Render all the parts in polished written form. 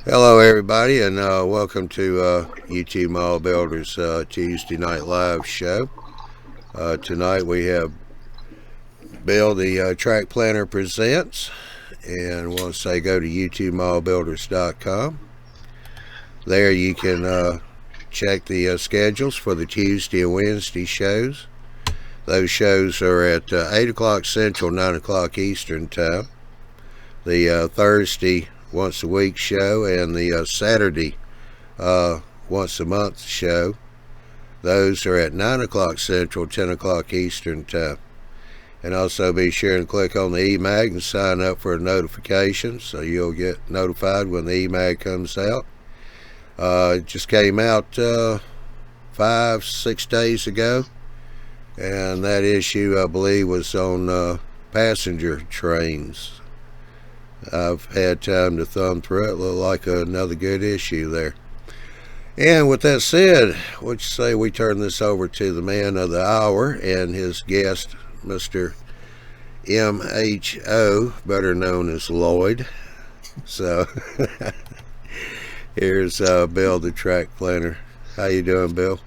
Hello, everybody, and welcome to YouTube Mall Builders Tuesday Night Live show. Tonight we have Bill, the Track Planner Presents, and want to say go to YouTubeMallBuilders.com. There you can check the schedules for the Tuesday and Wednesday shows. Those shows are at 8 o'clock Central, 9 o'clock Eastern Time. The Thursday once a week show and the Saturday once a month show. Those are at 9 o'clock Central, 10 o'clock Eastern Time. And also be sure and click on the eMag and sign up for a notification so you'll get notified when the eMag comes out. It just came out 5-6 days ago, and that issue I believe was on passenger trains. I've had time to thumb through it. Look like another good issue there. And with that said, what you say we turn this over to the man of the hour and his guest, Mr. MHO, better known as Lloyd. So here's Bill, the track planner. How you doing, Bill?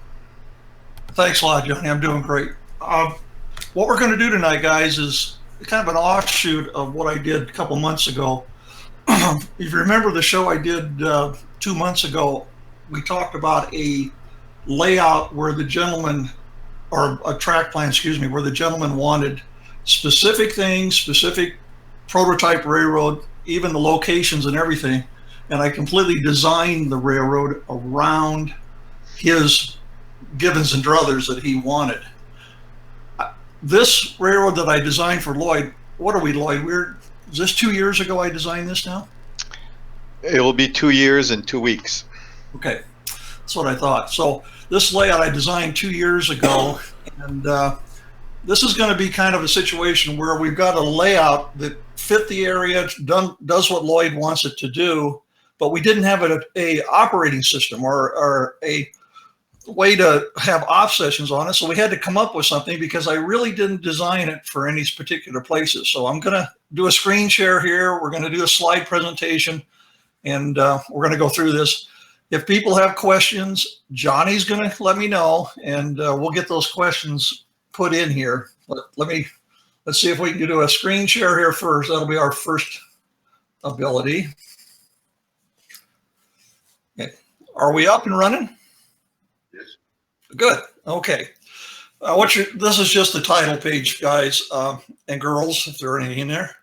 Thanks a lot, Johnny. I'm doing great. What we're going to do tonight, guys, is kind of an offshoot of what I did a couple months ago. If you remember the show I did 2 months ago, we talked about a layout where the gentleman, or a track plan, excuse me, where the gentleman wanted specific things, specific prototype railroad, even the locations and everything. And I completely designed the railroad around his givens and druthers that he wanted. This railroad that I designed for Lloyd, what are we, Lloyd? Is this 2 years ago I designed this now? It will be 2 years and 2 weeks. Okay, that's what I thought. So this layout I designed 2 years ago, and this is going to be kind of a situation where we've got a layout that fit the area, does what Lloyd wants it to do, but we didn't have a operating system or a way to have off sessions on it. So we had to come up with something because I really didn't design it for any particular places. So I'm going to do a screen share here. We're going to do a slide presentation, and we're going to go through this. If people have questions, Johnny's going to let me know, and we'll get those questions put in here. Let's see if we can do a screen share here first. That'll be our first ability. Okay. Are we up and running? Good. Okay. This is just the title page, guys and girls, if there are any in there.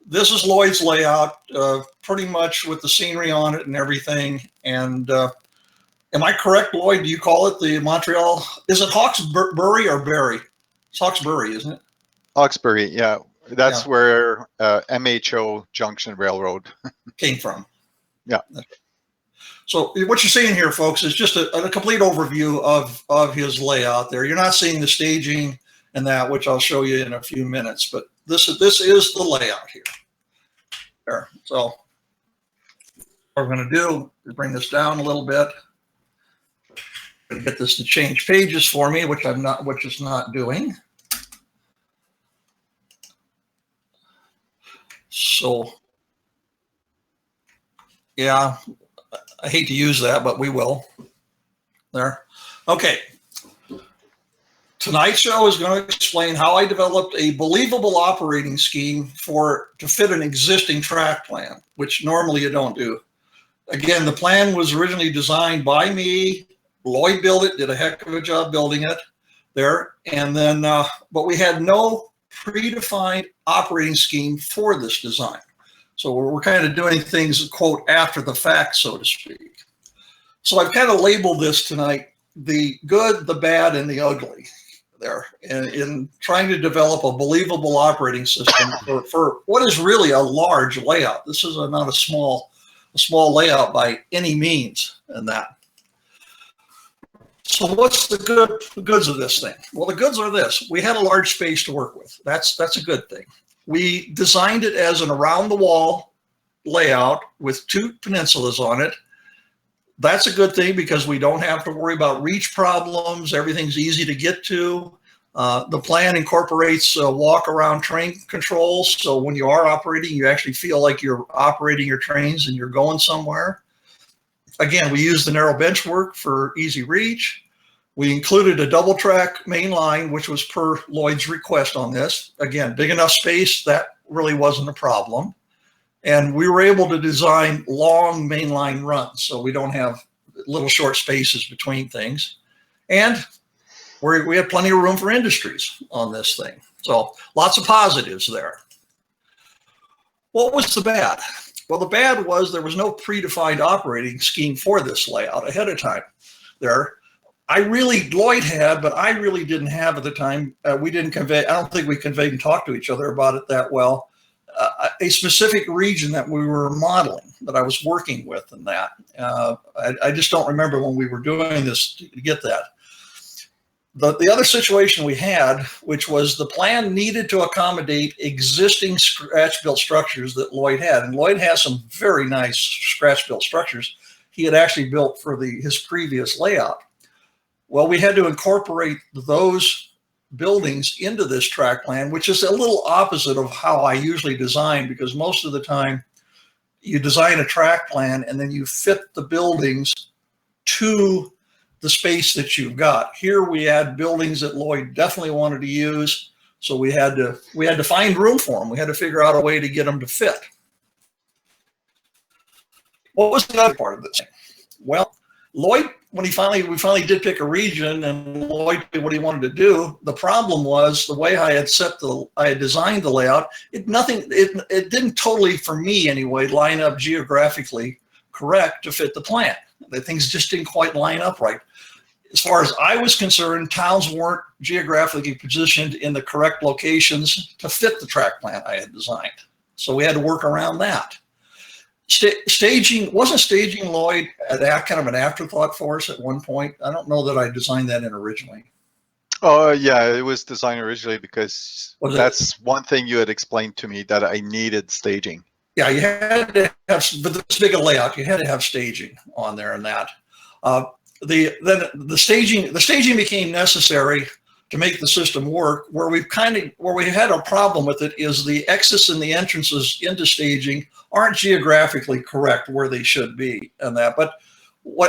This is Lloyd's layout, pretty much with the scenery on it and everything. And am I correct, Lloyd? Do you call it the Montreal? Is it Hawkesbury or Barrie? It's Hawkesbury, isn't it? Hawkesbury, yeah. That's where MHO Junction Railroad came from. Yeah. So what you're seeing here, folks, is just a complete overview of his layout there. You're not seeing the staging and that, which I'll show you in a few minutes, but this is the layout here. There. So what we're going to do is bring this down a little bit. Get this to change pages for me, which it's not doing. So yeah. I hate to use that, but we will. There. Okay. Tonight's show is going to explain how I developed a believable operating scheme to fit an existing track plan, which normally you don't do. Again, the plan was originally designed by me. Lloyd built it, did a heck of a job building it there. And then, but we had no predefined operating scheme for this design. So we're kind of doing things, quote, after the fact, so to speak. So I've kind of labeled this tonight, the good, the bad, and the ugly there, in trying to develop a believable operating system for what is really a large layout. This is not a small layout by any means in that. So what's the goods of this thing? Well, the goods are this. We had a large space to work with. That's a good thing. We designed it as an around-the-wall layout with 2 peninsulas on it. That's a good thing because we don't have to worry about reach problems. Everything's easy to get to. The plan incorporates walk-around train controls, so when you are operating, you actually feel like you're operating your trains and you're going somewhere. Again, we used the narrow benchwork for easy reach. We included a double track main line, which was per Lloyd's request on this. Again, big enough space, that really wasn't a problem. And we were able to design long mainline runs, so we don't have little short spaces between things. And we had plenty of room for industries on this thing. So lots of positives there. What was the bad? Well, the bad was there was no predefined operating scheme for this layout ahead of time. Lloyd had, but I really didn't have at the time. We didn't convey, I don't think we conveyed and talked to each other about it that well. A specific region that we were modeling, that I was working with, and that. I just don't remember when we were doing this to get that. The other situation we had, which was the plan needed to accommodate existing scratch-built structures that Lloyd had. And Lloyd has some very nice scratch-built structures he had actually built for his previous layout. Well, we had to incorporate those buildings into this track plan, which is a little opposite of how I usually design, because most of the time you design a track plan and then you fit the buildings to the space that you've got. Here we had buildings that Lloyd definitely wanted to use, so we had to find room for them. We had to figure out a way to get them to fit. What was the other part of this? Well, Lloyd, when we finally did pick a region and Lloyd did what he wanted to do, the problem was the way I had designed the layout, it didn't totally, for me anyway, line up geographically correct to fit the plan. The things just didn't quite line up right. As far as I was concerned, towns weren't geographically positioned in the correct locations to fit the track plan I had designed. So we had to work around that. Wasn't staging Lloyd kind of an afterthought for us at one point? I don't know that I designed that in originally. Oh, yeah, it was designed originally because that's one thing you had explained to me, that I needed staging. Yeah, you had to have, with this big a layout, you had to have staging on there, and that. The staging became necessary to make the system work. Where we had a problem with it is the exits and the entrances into staging aren't geographically correct where they should be, and that. But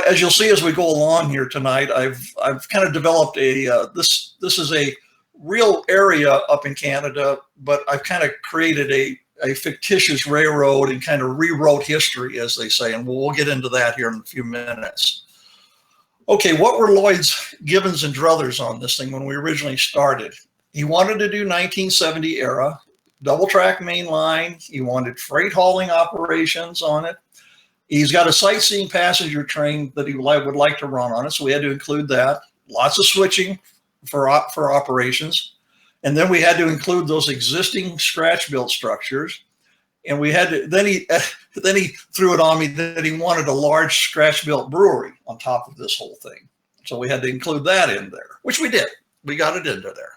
as you'll see as we go along here tonight, I've kind of developed this is a real area up in Canada, but I've kind of created a fictitious railroad and kind of rewrote history, as they say, and we'll get into that here in a few minutes. Okay, what were Lloyd's givens and druthers on this thing when we originally started? He wanted to do 1970 era, double track main line. He wanted freight hauling operations on it. He's got a sightseeing passenger train that he would like to run on it, so we had to include that. Lots of switching for operations. And then we had to include those existing scratch-built structures. And we had to, then he threw it on me that he wanted a large scratch-built brewery on top of this whole thing. So we had to include that in there, which we did. We got it into there.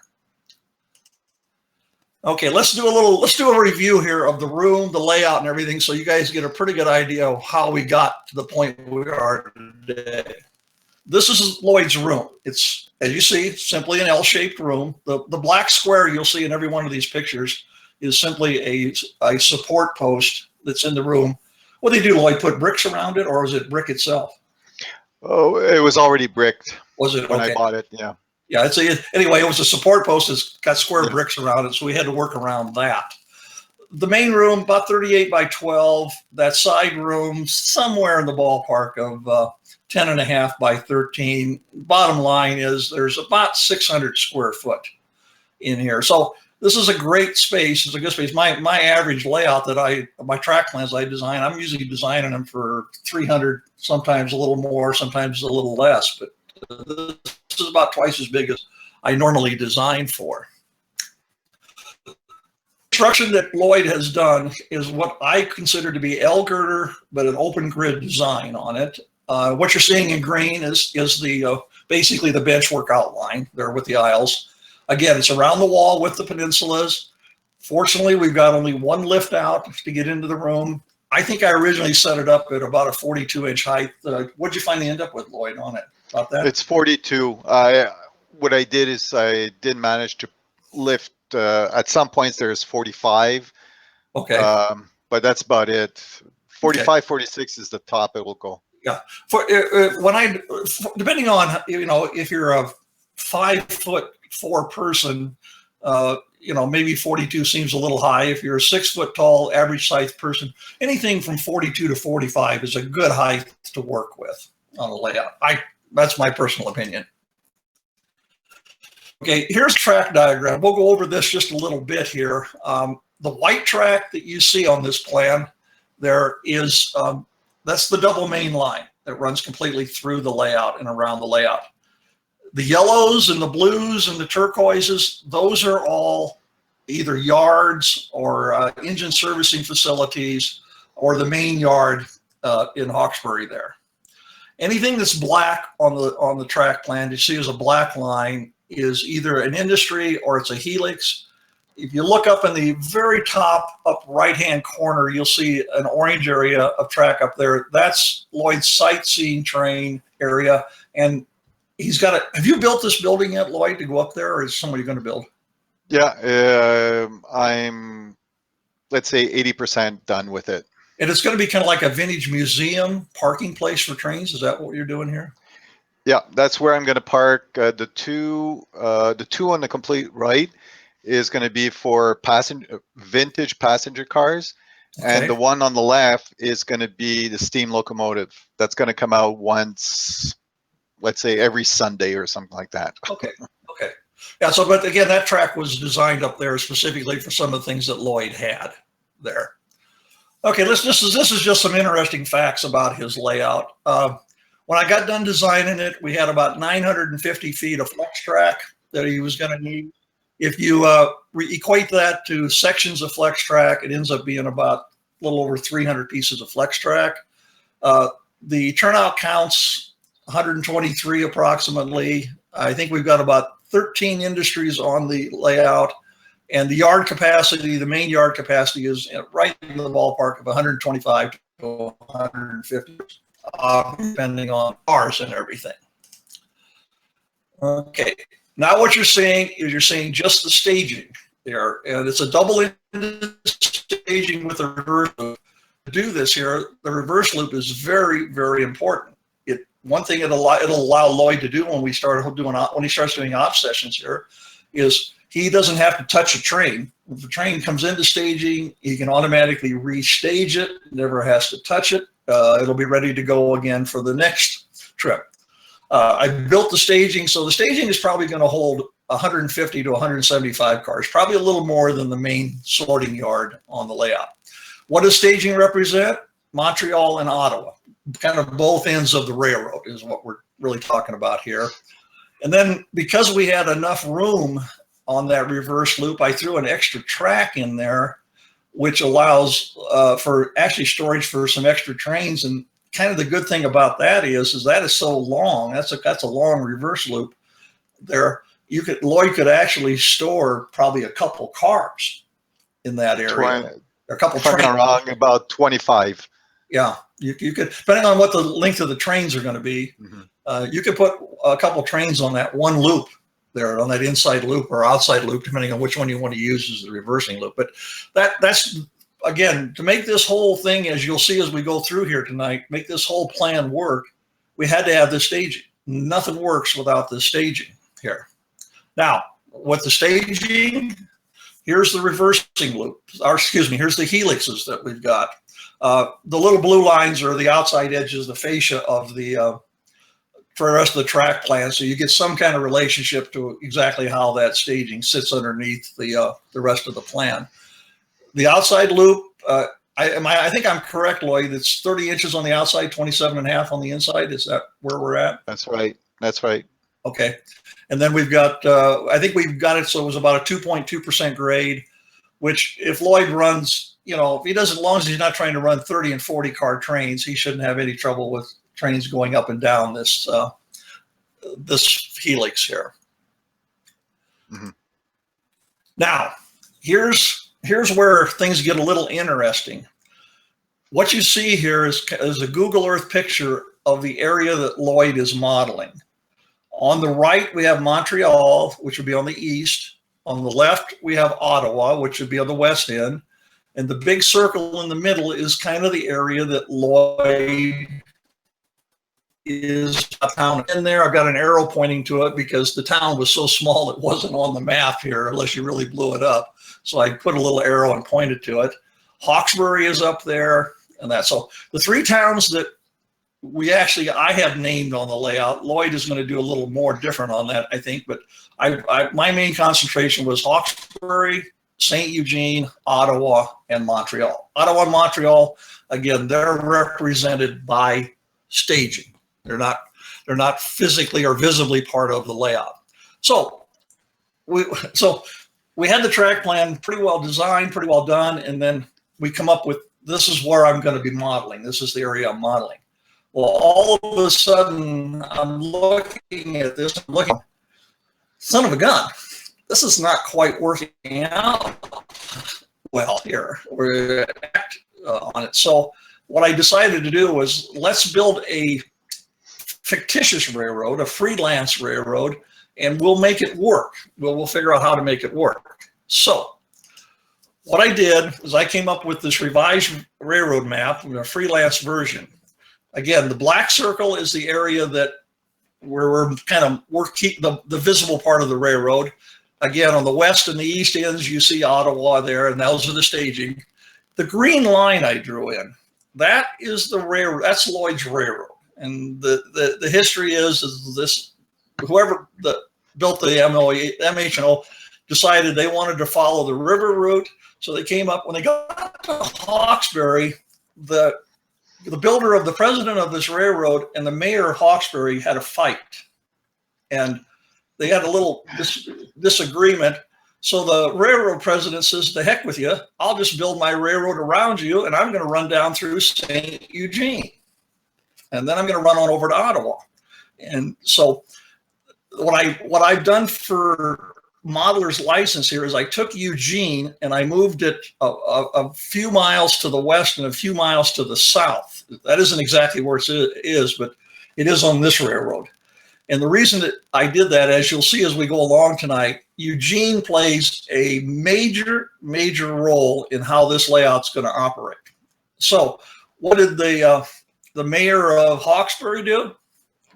Okay, let's do a review here of the room, the layout, and everything, so you guys get a pretty good idea of how we got to the point where we are today. This is Lloyd's room. It's, as you see, simply an L-shaped room. The black square you'll see in every one of these pictures is simply a support post that's in the room. What did they do, Lloyd? Put bricks around it, or was it brick itself? Oh, it was already bricked. Was it? When okay. I bought it, yeah. Yeah, anyway, it was a support post that's got square bricks around it, so we had to work around that. The main room, about 38 by 12. That side room, somewhere in the ballpark of 10.5 by 13. Bottom line is there's about 600 square foot in here. So this is a great space. It's a good space. My average layout my track plans I design, I'm usually designing them for 300, sometimes a little more, sometimes a little less. But this is about twice as big as I normally design for. The construction that Lloyd has done is what I consider to be L-girder, but an open grid design on it. What you're seeing in green is basically the benchwork outline there with the aisles. Again, it's around the wall with the peninsulas. Fortunately, we've got only one lift out to get into the room. I think I originally set it up at about a 42-inch height. What'd you finally end up with, Lloyd, on it? About that? It's 42. What I did is I did manage to lift. At some points there's 45. Okay. But that's about it. 45, okay. 46 is the top it will go. Yeah. Depending on, if you're a 5'4" person, maybe 42 seems a little high. If you're a 6 foot tall, average size person, anything from 42 to 45 is a good height to work with on a layout. That's my personal opinion. Okay, here's a track diagram. We'll go over this just a little bit here. The white track that you see on this plan, there is, that's the double main line that runs completely through the layout and around the layout. The yellows and the blues and the turquoises, those are all either yards or engine servicing facilities or the main yard in Hawkesbury there. Anything that's black on the track plan you see as a black line is either an industry or it's a helix. If you look up in the very top up right-hand corner, you'll see an orange area of track up there. That's Lloyd's sightseeing train area. And he's got a, have you built this building yet, Lloyd, to go up there, or is somebody going to build? Yeah, I'm, let's say 80% done with it. And it's going to be kind of like a vintage museum parking place for trains. Is that what you're doing here? Yeah, that's where I'm going to park. The two on the complete right is going to be for vintage passenger cars. Okay. And the one on the left is going to be the steam locomotive. That's going to come out once, let's say every Sunday or something like that. Okay. Okay. Yeah. So, but again, that track was designed up there specifically for some of the things that Lloyd had there. Okay. This is just some interesting facts about his layout. When I got done designing it, we had about 950 feet of flex track that he was going to need. If you equate that to sections of flex track, it ends up being about a little over 300 pieces of flex track. The turnout counts 123 approximately. I think we've got about 13 industries on the layout, and the yard capacity, the main yard capacity, is right in the ballpark of 125 to 150, depending on cars and everything. Okay. Now what you're seeing is you're seeing just the staging there, and it's a double-ended staging with a reverse loop. To do this here, the reverse loop is very, very important. One thing it'll allow Lloyd to do when he starts doing op sessions here is he doesn't have to touch a train. If the train comes into staging, he can automatically restage it. Never has to touch it. It'll be ready to go again for the next trip. I built the staging, so the staging is probably going to hold 150 to 175 cars, probably a little more than the main sorting yard on the layout. What does staging represent? Montreal and Ottawa, kind of both ends of the railroad is what we're really talking about here. And then because we had enough room on that reverse loop, I threw an extra track in there, which allows for actually storage for some extra trains. And kind of the good thing about that is that is so long. That's a long reverse loop there. Lloyd could actually store probably a couple cars in that area. A couple trains. Wrong, about 25. Yeah, you could, depending on what the length of the trains are going to be, you could put a couple trains on that one loop there, on that inside loop or outside loop, depending on which one you want to use as the reversing loop. But that's, again, to make this whole thing, as you'll see as we go through here tonight, make this whole plan work, we had to have this staging. Nothing works without this staging here. Now, with the staging, here's the reversing loop, or excuse me, here's the helixes that we've got. The little blue lines are the outside edges, the fascia of the for the rest of the track plan, so you get some kind of relationship to exactly how that staging sits underneath the rest of the plan. The outside loop, I think I'm correct, Lloyd. It's 30 inches on the outside, 27.5 on the inside. Is that where we're at? That's right. That's right. Okay, and then we've got. I think we've got it so it was about a 2.2% grade, which if Lloyd runs, if he does, as long as he's not trying to run 30 and 40 car trains, he shouldn't have any trouble with trains going up and down this this helix here. Now, here's where things get a little interesting. What you see here is a Google Earth picture of the area that Lloyd is modeling. On the right, we have Montreal, which would be on the east. On the left, we have Ottawa, which would be on the west end. And the big circle in the middle is kind of the area that Lloyd is a town in there. I've got an arrow pointing to it because the town was so small it wasn't on the map here unless you really blew it up. So I put a little arrow and pointed to it. Hawkesbury is up there, and that. So the three towns that I have named on the layout. Lloyd is going to do a little more different on that, I think. But my main concentration was Hawkesbury, St. Eugene, Ottawa, and Montreal. Ottawa and Montreal, again, they're represented by staging. They're not physically or visibly part of the layout. So we had the track plan pretty well designed, pretty well done, and then we come up with, this is where I'm going to be modeling. This is the area I'm modeling. Well, all of a sudden, I'm looking at this, son of a gun, this is not quite working out well here. We're on it. So what I decided to do was, let's build a fictitious railroad, a freelance railroad, and we'll make it work. We'll figure out how to make it work. So what I did is I came up with this revised railroad map, a freelance version. Again, the black circle is the area that we're keep the visible part of the railroad. Again, on the west and the east ends, you see Ottawa there, and those are the staging. The green line I drew in, that is the railroad. That's Lloyd's Railroad, and the history is this: whoever built the MH&O decided they wanted to follow the river route, so they came up when they got to Hawkesbury. The builder of the president of this railroad and the mayor of Hawkesbury had a fight, and they had a little disagreement. So the railroad president says, "The heck with you! I'll just build my railroad around you, and I'm going to run down through St. Eugene, and then I'm going to run on over to Ottawa." And so what I've done for modeler's license here is I took Eugene and I moved it a few miles to the west and a few miles to the south. That isn't exactly where it is, but it is on this railroad. And the reason that I did that, as you'll see as we go along tonight, Eugene plays a major role in how this layout's going to operate. So what did the mayor of Hawkesbury do?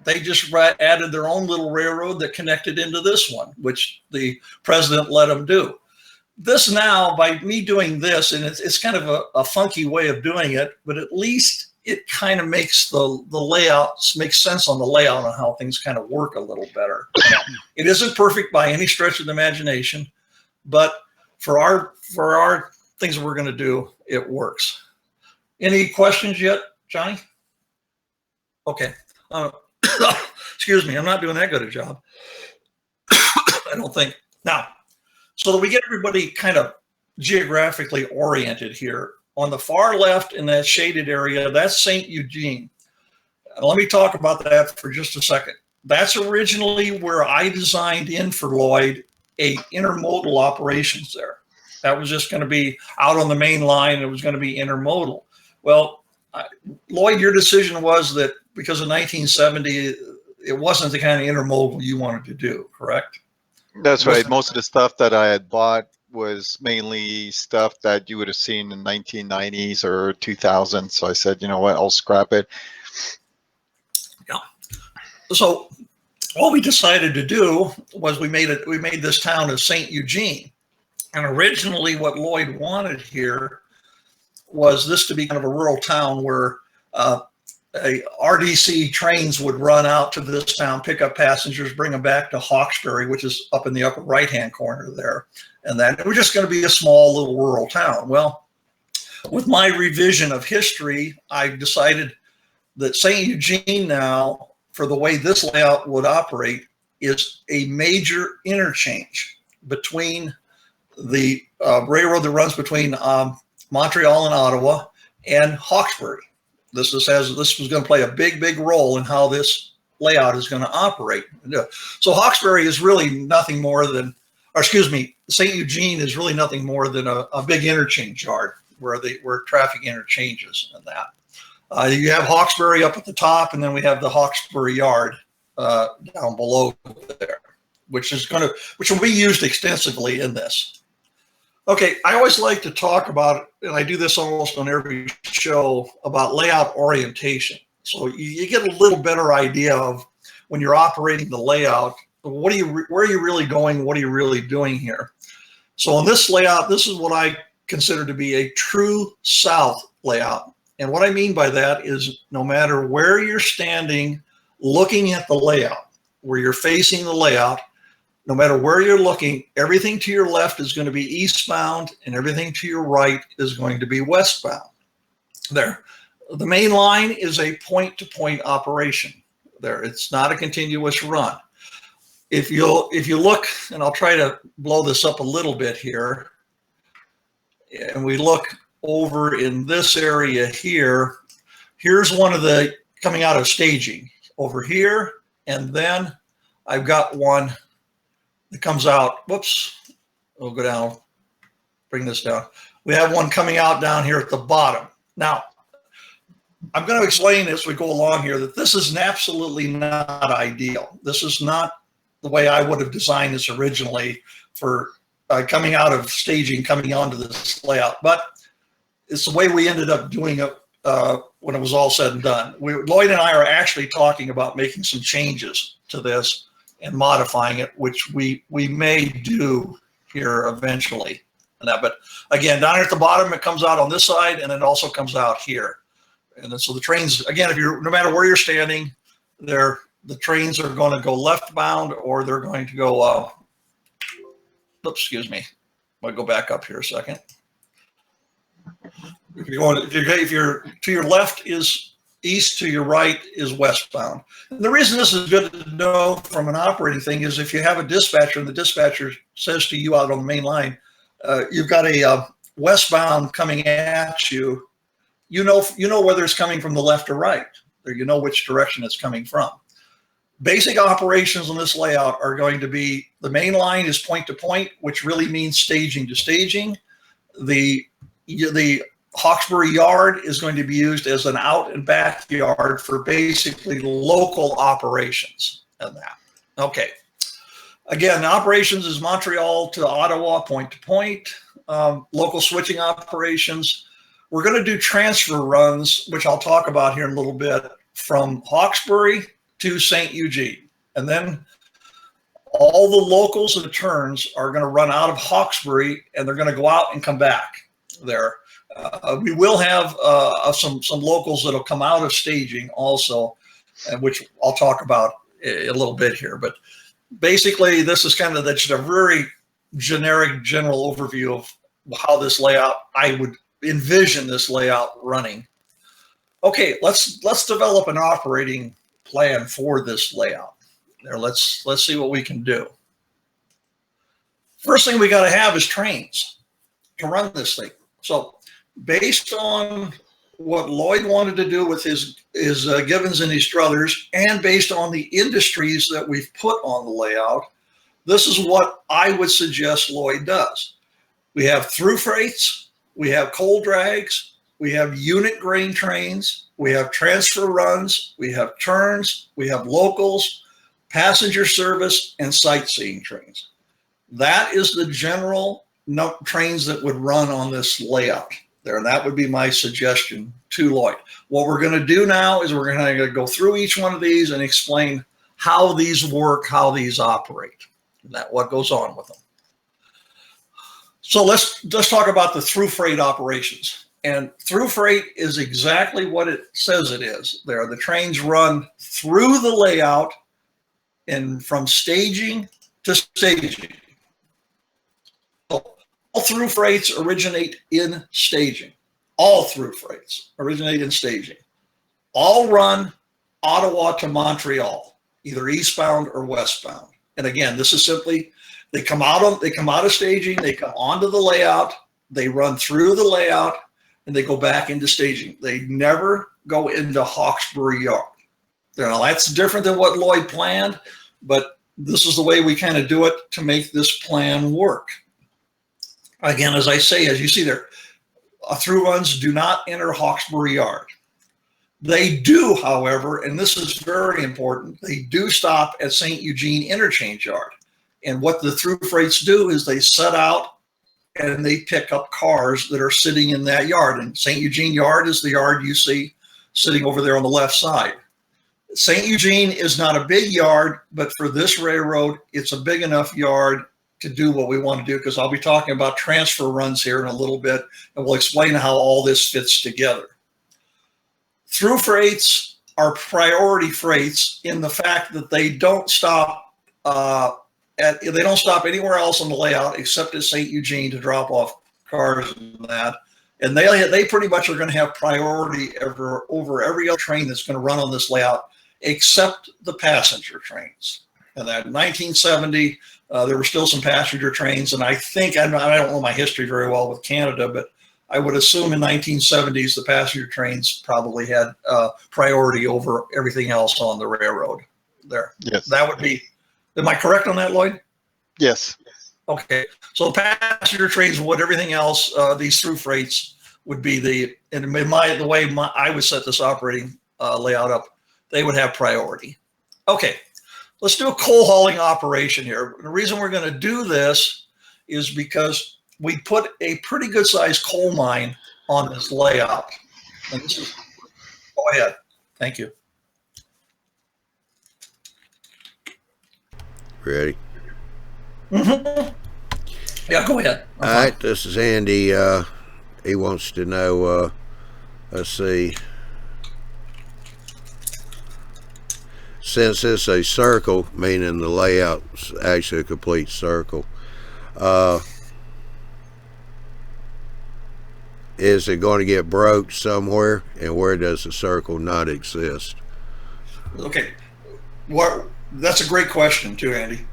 They just added their own little railroad that connected into this one, which the president let them do. This now, by me doing this, and it's kind of a funky way of doing it, but at least it kind of makes the layouts make sense on the layout on how things kind of work a little better. It isn't perfect by any stretch of the imagination, but for our things we're going to do, it works. Any questions yet, Johnny? Okay. Excuse me, I'm not doing that good a job. I don't think. Now, so that we get everybody kind of geographically oriented here, on the far left in that shaded area, that's St. Eugene. Let me talk about that for just a second. That's originally where I designed in for Lloyd a intermodal operations there. That was just going to be out on the main line. It was going to be intermodal. Well, Lloyd, your decision was that because of 1970, it wasn't the kind of intermodal you wanted to do, correct? That's right. Most of the stuff that I had bought was mainly stuff that you would have seen in 1990s or 2000s. So I said, you know what, I'll scrap it. Yeah. So what we decided to do was we made this town of St. Eugene. And originally what Lloyd wanted here was this to be kind of a rural town where RDC trains would run out to this town, pick up passengers, bring them back to Hawkesbury, which is up in the upper right-hand corner there. And then it was just going to be a small little rural town. Well, with my revision of history, I decided that St. Eugene now, for the way this layout would operate, is a major interchange between the railroad that runs between Montreal and Ottawa and Hawkesbury. This was going to play a big role in how this layout is going to operate. So Hawkesbury is really nothing more than, or excuse me, St. Eugene is really nothing more than a big interchange yard where traffic interchanges and that. You have Hawkesbury up at the top, and then we have the Hawkesbury yard down below there, which will be used extensively in this. Okay, I always like to talk about, and I do this almost on every show, about layout orientation. So you get a little better idea of when you're operating the layout, where are you really going? What are you really doing here? So in this layout, this is what I consider to be a true south layout. And what I mean by that is no matter where you're standing, looking at the layout, where you're facing the layout, no matter where you're looking, everything to your left is going to be eastbound and everything to your right is going to be westbound. There. The main line is a point-to-point operation. There. It's not a continuous run. If you look, and I'll try to blow this up a little bit here, and we look over in this area here, here's one of the coming out of staging over here, and then I've got one that comes out, whoops, we'll go down, bring this down. We have one coming out down here at the bottom. Now, I'm going to explain as we go along here that this is absolutely not ideal. This is not the way I would have designed this originally for coming out of staging, coming onto this layout, but it's the way we ended up doing it when it was all said and done. Lloyd and I are actually talking about making some changes to this and modifying it, which we may do here eventually. And that, but again, down here at the bottom, it comes out on this side, and it also comes out here. And then, so the trains, again, no matter where you're standing, the trains are going to go left-bound, or they're going to go. Oops, excuse me. I'll go back up here a second. If you're to your left is east, to your right is westbound. And the reason this is good to know from an operating thing is if you have a dispatcher and the dispatcher says to you out on the main line, you've got a westbound coming at you, you know whether it's coming from the left or right, or you know which direction it's coming from. Basic operations on this layout are going to be, the main line is point to point, which really means staging to staging. The Hawkesbury Yard is going to be used as an out and back yard for basically local operations and that. Okay. Again, operations is Montreal to Ottawa, point to point. Local switching operations. We're going to do transfer runs, which I'll talk about here in a little bit, from Hawkesbury to St. Eugene. And then all the locals and turns are going to run out of Hawkesbury, and they're going to go out and come back there. We will have some locals that'll come out of staging also, which I'll talk about a little bit here. But basically, this is kind of just a very generic, general overview of how this layout, I would envision this layout running. Okay, let's develop an operating plan for this layout. There, let's see what we can do. First thing we got to have is trains to run this thing. So based on what Lloyd wanted to do with his Givens and his Struthers, and based on the industries that we've put on the layout, this is what I would suggest Lloyd does. We have through freights, we have coal drags, we have unit grain trains, we have transfer runs, we have turns, we have locals, passenger service, and sightseeing trains. That is the general trains that would run on this layout there. And that would be my suggestion to Lloyd. What we're going to do now is we're going to go through each one of these and explain how these work, how these operate, and that what goes on with them. So let's talk about the through freight operations. And through freight is exactly what it says it is. There, the trains run through the layout and from staging to staging. All through freights originate in staging. All through freights originate in staging. All run Ottawa to Montreal, either eastbound or westbound. And again, this is simply, they come out of staging, they come onto the layout, they run through the layout, and they go back into staging. They never go into Hawkesbury Yard. Now, that's different than what Lloyd planned, but this is the way we kind of do it to make this plan work. Again, as I say, as you see there, through runs do not enter Hawkesbury Yard. They do, however, and this is very important, they do stop at St. Eugene Interchange Yard. And what the through freights do is they set out and they pick up cars that are sitting in that yard. And St. Eugene Yard is the yard you see sitting over there on the left side. St. Eugene is not a big yard, but for this railroad, it's a big enough yard to do what we want to do, because I'll be talking about transfer runs here in a little bit, and we'll explain how all this fits together. Through freights are priority freights in the fact that they don't stop anywhere else on the layout except at St. Eugene to drop off cars and that. And they pretty much are going to have priority over every other train that's going to run on this layout, except the passenger trains. And that in 1970, there were still some passenger trains, and I think, I don't know my history very well with Canada, but I would assume in 1970s the passenger trains probably had priority over everything else on the railroad there. Yes. That would be, am I correct on that, Lloyd? Yes. Okay, so passenger trains would, everything else, these through freights would be the way I would set this operating layout up, they would have priority. Okay, let's do a coal hauling operation here. The reason we're going to do this is because we put a pretty good sized coal mine on this layout. And this is, go ahead. Thank you. Ready? Mm-hmm. Yeah, go ahead. All right, this is Andy. He wants to know, let's see, since it's a circle, meaning the layout's actually a complete circle, is it going to get broke somewhere, and where does the circle not exist? Okay, that's a great question too, Andy.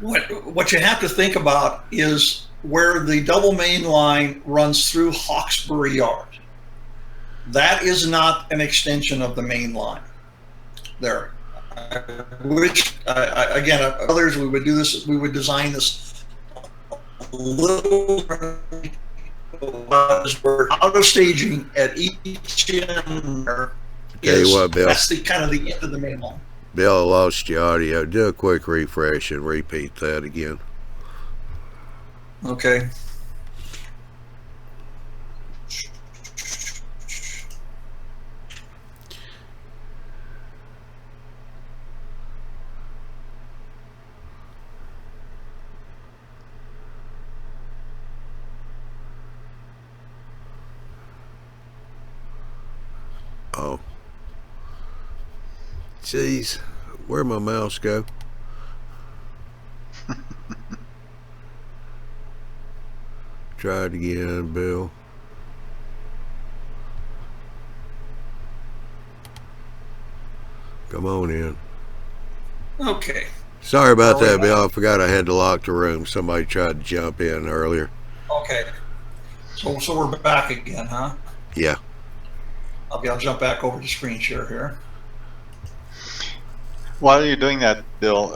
What you have to think about is where the double main line runs through Hawkesbury Yard. That is not an extension of the main line there. Which, again, others, we would do this, we would design this a little, we're out of staging at each end. Tell you what, Bill. That's the kind of the end of the main line. Bill, I lost your audio. Do a quick refresh and repeat that again. Okay. Oh. Jeez, where'd my mouse go? Try it again, Bill. Come on in. Okay. Sorry about that, Bill. I forgot I had to lock the room. Somebody tried to jump in earlier. Okay. So we're back again, huh? Yeah. Okay, I'll jump back over to screen share here. While you're doing that, Bill,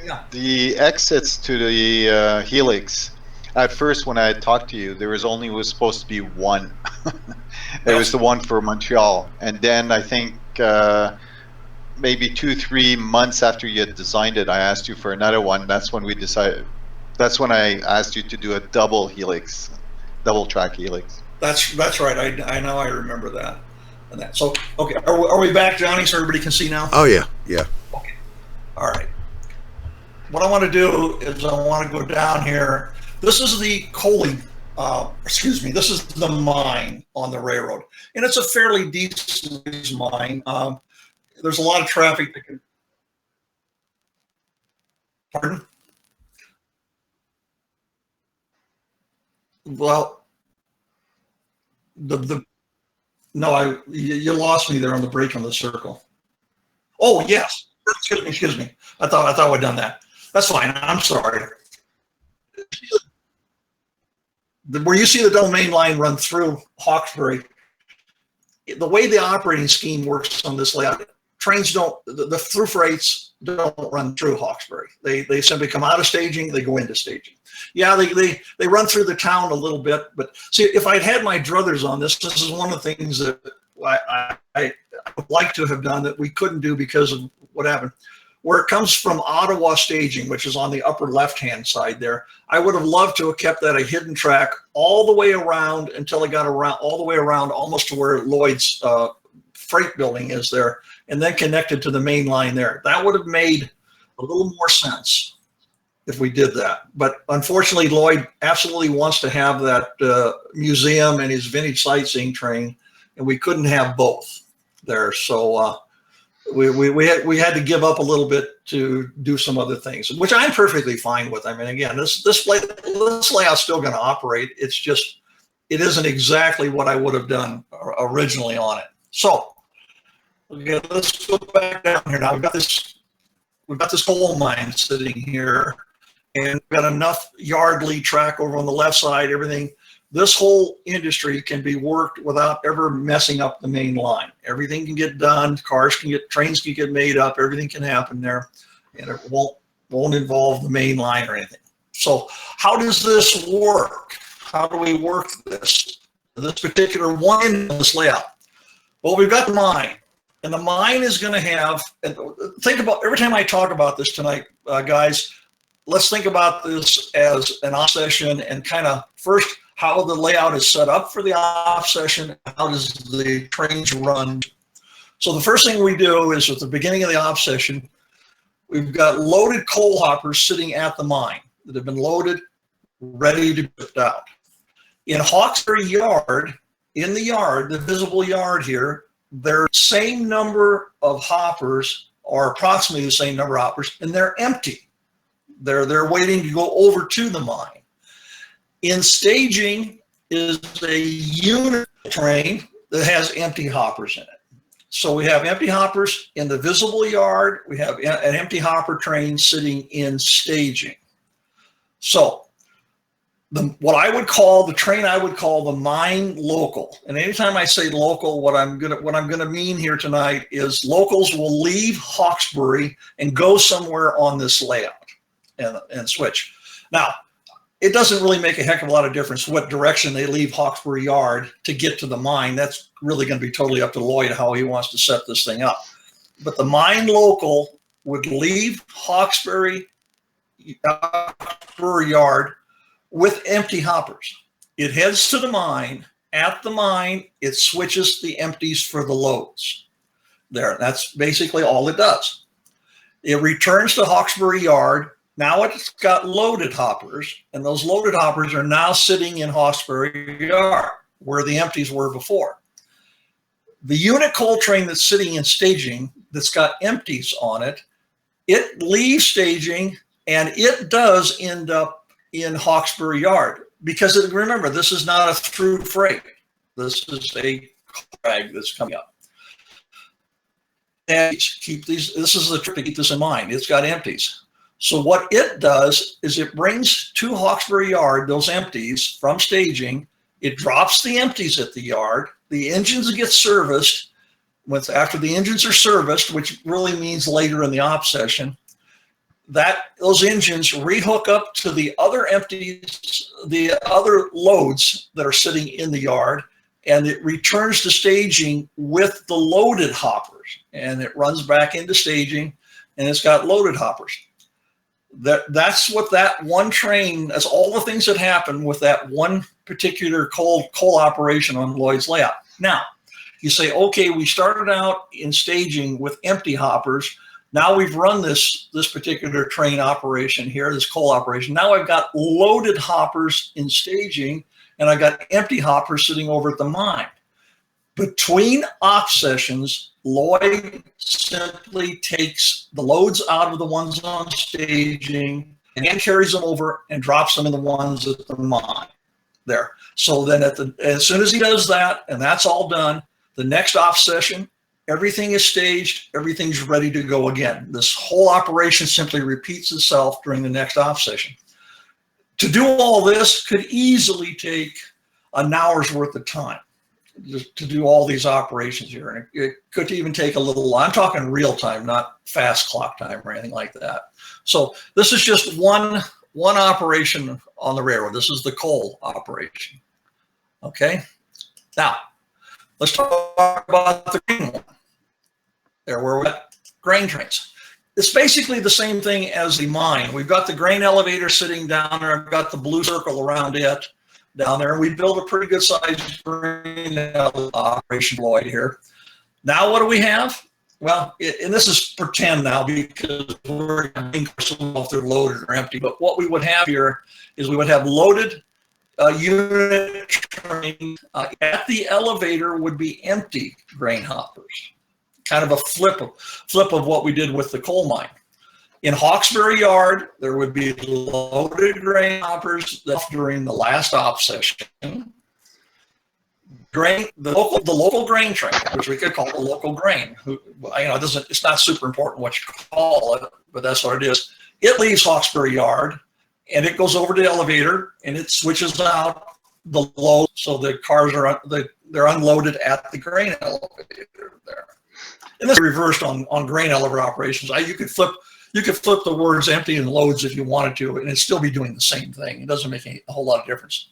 Yeah. the exits to the helix, at first when I talked to you, there was supposed to be one. It was the one for Montreal. And then I think maybe 2-3 months after you had designed it, I asked you for another one. That's when we decided, that's when I asked you to do a double helix, double track helix. That's right. I know, I remember that. And that. So, okay, are we back, Johnny, so everybody can see now? Oh, yeah. Yeah. Okay. All right. What I want to do is I want to go down here. This is the coaling, this is the mine on the railroad. And it's a fairly decent mine. There's a lot of traffic that can, pardon? Well, no, you lost me there on the break on the circle. Oh, yes. Excuse me. I thought I'd done that. That's fine. I'm sorry. Where you see the double main line run through Hawkesbury, the way the operating scheme works on this layout, trains don't, the through freights don't run through Hawkesbury. They simply come out of staging, they go into staging. Yeah, they run through the town a little bit, but see, if I'd had my druthers on this is one of the things that I would like to have done that we couldn't do because of what happened. where it comes from Ottawa staging, which is on the upper left-hand side there, I would have loved to have kept that a hidden track all the way around until it got around all the way around almost to where Lloyd's freight building is there, and then connected to the main line there. That would have made a little more sense if we did that. But unfortunately, Lloyd absolutely wants to have that museum and his vintage sightseeing train, and we couldn't have both there. So we had to give up a little bit to do some other things, which I'm perfectly fine with. I mean, again, this layout's still going to operate. It's just, it isn't exactly what I would have done originally on it. So, okay, let's go back down here. Now we've got this coal mine sitting here, and we've got enough yardly track over on the left side, everything. This whole industry can be worked without ever messing up the main line. Everything can get done, trains can get made up, everything can happen there, and it won't involve the main line or anything. So how does this work? How do we work this particular one in this layout? Well, we've got the mine, and the mine is going to have, and think about, every time I talk about this tonight, guys, let's think about this as an off session, and kind of first how the layout is set up for the off session, how does the trains run. So the first thing we do is at the beginning of the off session, we've got loaded coal hoppers sitting at the mine that have been loaded, ready to be shipped out. In Hawkesbury Yard, in the yard, the visible yard here, there's the same number of hoppers, or approximately the same number of hoppers, and they're empty. They're waiting to go over to the mine. In staging is a unit train that has empty hoppers in it. So we have empty hoppers in the visible yard. We have an empty hopper train sitting in staging. So what I would call the train, I would call the mine local. And anytime I say local, what I'm gonna mean here tonight is locals will leave Hawkesbury and go somewhere on this layout and switch. Now, it doesn't really make a heck of a lot of difference what direction they leave Hawkesbury Yard to get to the mine. That's really going to be totally up to Lloyd how he wants to set this thing up. But the mine local would leave Hawkesbury Yard with empty hoppers. It heads to the mine. At the mine, it switches the empties for the loads. There, that's basically all it does. It returns to Hawkesbury Yard. Now it's got loaded hoppers, and those loaded hoppers are now sitting in Hawkesbury Yard, where the empties were before. The unit coal train that's sitting in staging, that's got empties on it, it leaves staging, and it does end up in Hawkesbury Yard. Because remember, this is not a through freight. This is a drag that's coming up. And this is the trick to keep this in mind. It's got empties. So what it does is it brings to Hawkesbury Yard those empties from staging. It drops the empties at the yard. The engines get serviced. After the engines are serviced, which really means later in the op session, those engines rehook up to the other empties, the other loads that are sitting in the yard, and it returns to staging with the loaded hoppers, and it runs back into staging, and it's got loaded hoppers. That's what that one train, that's all the things that happen with that one particular coal operation on Lloyd's layout. Now, you say, okay, we started out in staging with empty hoppers. Now we've run this particular train operation here, this coal operation. Now I've got loaded hoppers in staging, and I've got empty hoppers sitting over at the mine. Between op sessions, Lloyd simply takes the loads out of the ones on staging and carries them over and drops them in the ones at the mine there. So then as soon as he does that, and that's all done, the next off session, everything is staged, everything's ready to go again. This whole operation simply repeats itself during the next off session. To do all this could easily take an hour's worth of time to do all these operations here. And it could even take a little, I'm talking real time, not fast clock time or anything like that. So this is just one operation on the railroad. This is the coal operation. Okay. Now, let's talk about the grain one. There we're at grain trains. It's basically the same thing as the mine. We've got the grain elevator sitting down there. I've got the blue circle around it down there. And we built a pretty good sized grain operation Lloyd here. Now what do we have? Well, and this is pretend now because we're being if they're loaded or empty. But what we would have here is we would have loaded unit train. At the elevator would be empty grain hoppers. Kind of a flip of what we did with the coal mine. In Hawkesbury Yard, there would be loaded grain hoppers during the last op session. The local grain train, which we could call the local grain. It's not super important what you call it, but that's what it is. It leaves Hawkesbury Yard, and it goes over to the elevator, and it switches out the load, so the cars they're unloaded at the grain elevator there. And this is reversed on grain elevator operations. You could flip the words empty and loads if you wanted to, and it'd still be doing the same thing. It doesn't make a whole lot of difference.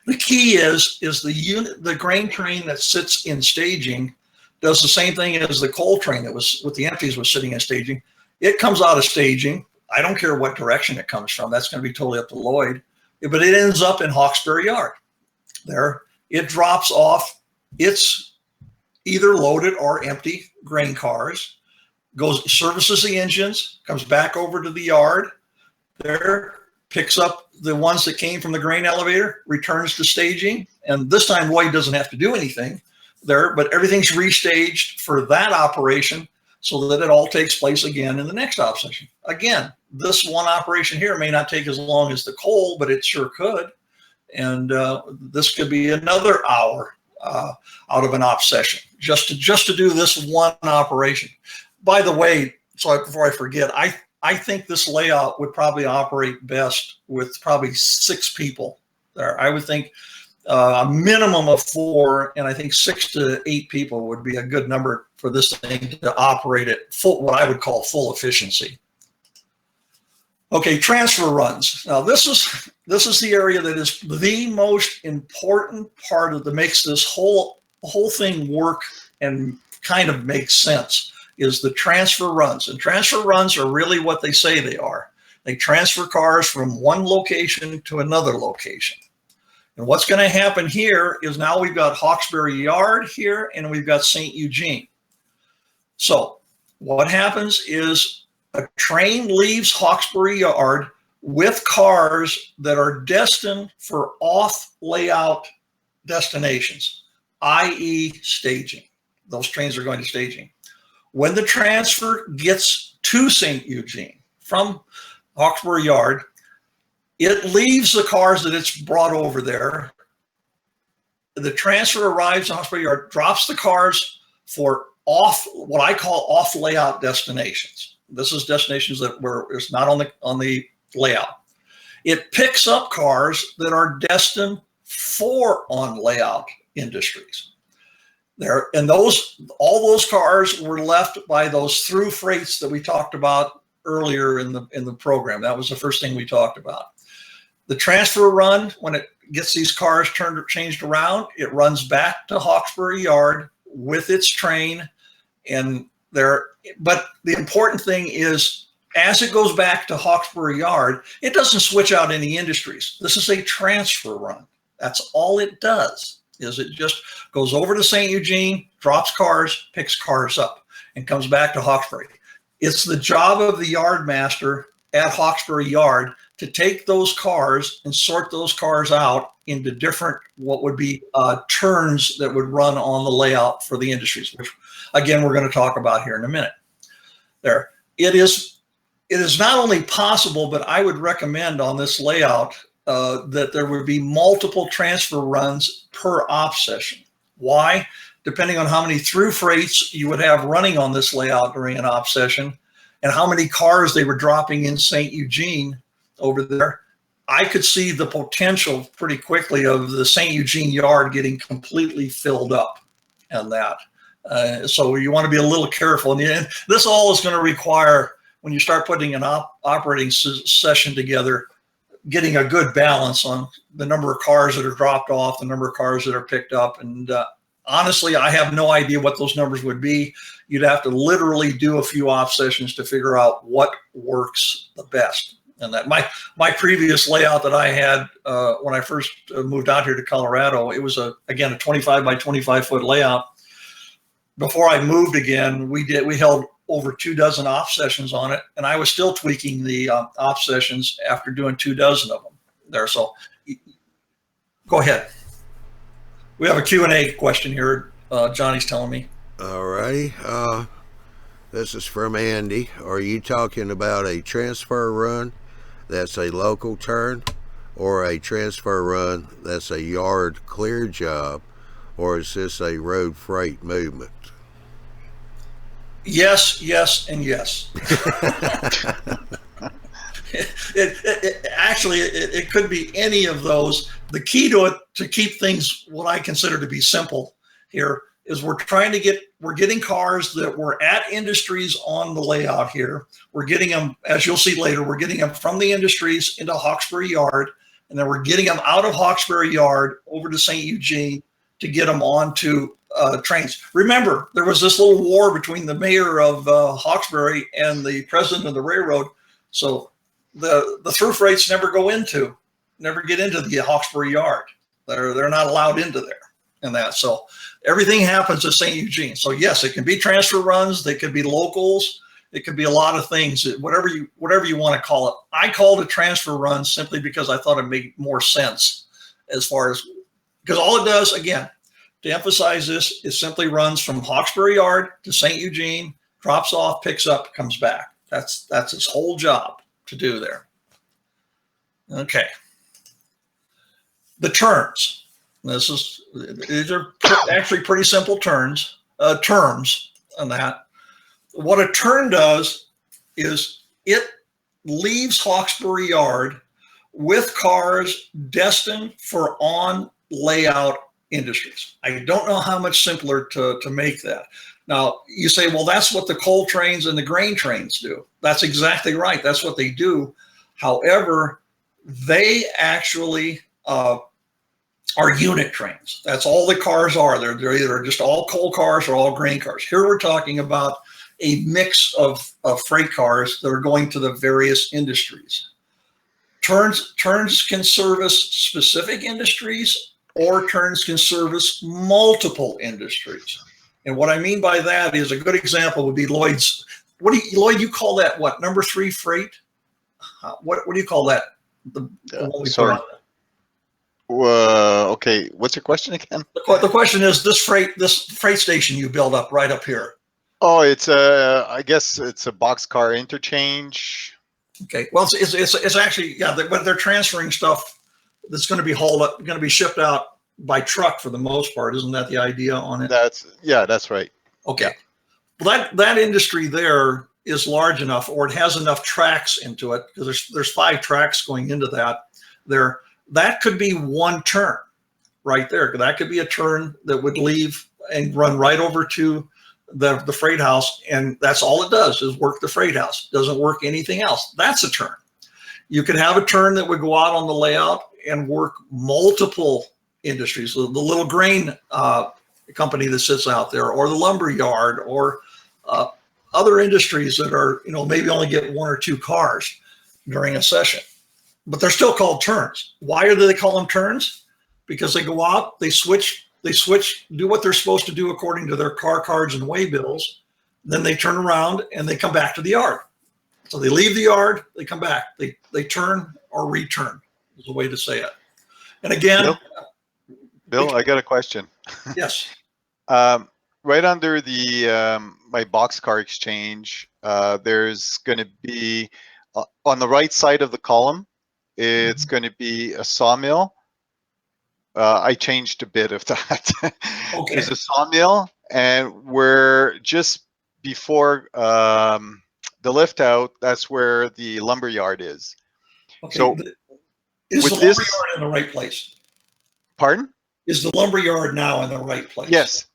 The key is the grain train that sits in staging does the same thing as the coal train that was with the empties was sitting in staging. It comes out of staging. I don't care what direction it comes from. That's going to be totally up to Lloyd. But it ends up in Hawkesbury Yard. There, it drops off its either loaded or empty grain cars, services the engines, comes back over to the yard, there, picks up the ones that came from the grain elevator, returns to staging, and this time Lloyd doesn't have to do anything there, but everything's restaged for that operation so that it all takes place again in the next op session. Again, this one operation here may not take as long as the coal, but it sure could, and this could be another hour out of an op session just to do this one operation. By the way, before I forget, I think this layout would probably operate best with probably 6 people there. I would think a minimum of 4, and I think 6 to 8 people would be a good number for this thing to operate at full, what I would call full efficiency. Okay, transfer runs. Now this is the area that is the most important part of that makes this whole thing work and kind of makes sense, is the transfer runs. And transfer runs are really what they say they are. They transfer cars from one location to another location. And what's going to happen here is now we've got Hawkesbury Yard here and we've got St. Eugene. So what happens is a train leaves Hawkesbury Yard with cars that are destined for off layout destinations, i.e. staging. Those trains are going to staging. When the transfer gets to St. Eugene from Hawkesbury Yard, it leaves the cars that it's brought over there. The transfer arrives in Hawkesbury Yard, drops the cars for what I call off layout destinations. This is destinations that it's not on the layout. It picks up cars that are destined for on layout industries. And all those cars were left by those through freights that we talked about earlier in the program. That was the first thing we talked about. The transfer run, when it gets these cars changed around, it runs back to Hawkesbury Yard with its train. But the important thing is, as it goes back to Hawkesbury Yard, it doesn't switch out any industries. This is a transfer run. That's all it does, is it just goes over to St. Eugene, drops cars, picks cars up, and comes back to Hawkesbury. It's the job of the yard master at Hawkesbury Yard to take those cars and sort those cars out into different, what would be turns that would run on the layout for the industries, which again, we're going to talk about here in a minute. There, it is not only possible, but I would recommend on this layout that there would be multiple transfer runs per op session. Why? Depending on how many through freights you would have running on this layout during an op session and how many cars they were dropping in St. Eugene over there, I could see the potential pretty quickly of the St. Eugene Yard getting completely filled up and that. So you want to be a little careful. And this all is going to require, when you start putting an operating session together, getting a good balance on the number of cars that are dropped off, the number of cars that are picked up. And honestly, I have no idea what those numbers would be. You'd have to literally do a few off sessions to figure out what works the best. And that my previous layout that I had when I first moved out here to Colorado, it was again a 25 by 25 foot layout. Before I moved again, we held over 24 off sessions on it, and I was still tweaking the off sessions after doing 24 of them there. So go ahead. We have a Q&A question here. Johnny's telling me. All righty. This is from Andy. Are you talking about a transfer run that's a local turn, or a transfer run that's a yard clear job, or is this a road freight movement? Yes, yes, and yes. It could be any of those. The key to it, to keep things what I consider to be simple here, is we're getting cars that were at industries on the layout here. We're getting them, as you'll see later, we're getting them from the industries into Hawkesbury Yard, and then we're getting them out of Hawkesbury Yard over to St. Eugene to get them onto trains. Remember, there was this little war between the mayor of Hawkesbury and the president of the railroad. So the through freights never get into the Hawkesbury Yard. They're not allowed into there and that. So everything happens at St. Eugene. So yes, it can be transfer runs. They could be locals. It could be a lot of things, whatever you want to call it. I called it transfer runs simply because I thought it made more sense as far as, because all it does, again, to emphasize this, it simply runs from Hawkesbury Yard to St. Eugene, drops off, picks up, comes back. That's its whole job to do there. Okay. The turns. These are actually pretty simple terms on that. What a turn does is it leaves Hawkesbury Yard with cars destined for on layout industries. I don't know how much simpler to make that. Now, you say, well, that's what the coal trains and the grain trains do. That's exactly right. That's what they do. However, they actually are unit trains. That's all the cars are. They're either just all coal cars or all grain cars. Here we're talking about a mix of freight cars that are going to the various industries. Turns can service specific industries, or turns can service multiple industries. And what I mean by that is, a good example would be Lloyd's. Lloyd, you call that what? Number 3 freight? What do you call that? Sorry. Okay, what's your question again? The question is this freight station you build up right up here. Oh, it's I guess it's a boxcar interchange. Okay, well, it's actually, yeah, but they're transferring stuff that's going to be hauled up, going to be shipped out by truck for the most part. Isn't that the idea on it? That's right. Okay. Yeah. Well, that industry there is large enough, or it has enough tracks into it, because there's 5 tracks going into that there. That could be one turn right there. That could be a turn that would leave and run right over to the freight house, and that's all it does is work the freight house. Doesn't work anything else. That's a turn. You could have a turn that would go out on the layout and work multiple industries. The little grain company that sits out there, or the lumber yard, or other industries that are, maybe only get 1 or 2 cars during a session, but they're still called turns. Why do they call them turns? Because they go out, they switch, do what they're supposed to do according to their car cards and way bills. Then they turn around and they come back to the yard. So they leave the yard, they come back, they turn or return is a way to say it. And again, Bill, I got a question. Yes. Right under the my boxcar exchange, there's going to be on the right side of the column, it's going to be a sawmill. I changed a bit of that. Okay. There's a sawmill, and we're just before the lift out. That's where the lumber yard is. Okay. So is the lumber yard in the right place? Pardon? Is the lumber yard now in the right place?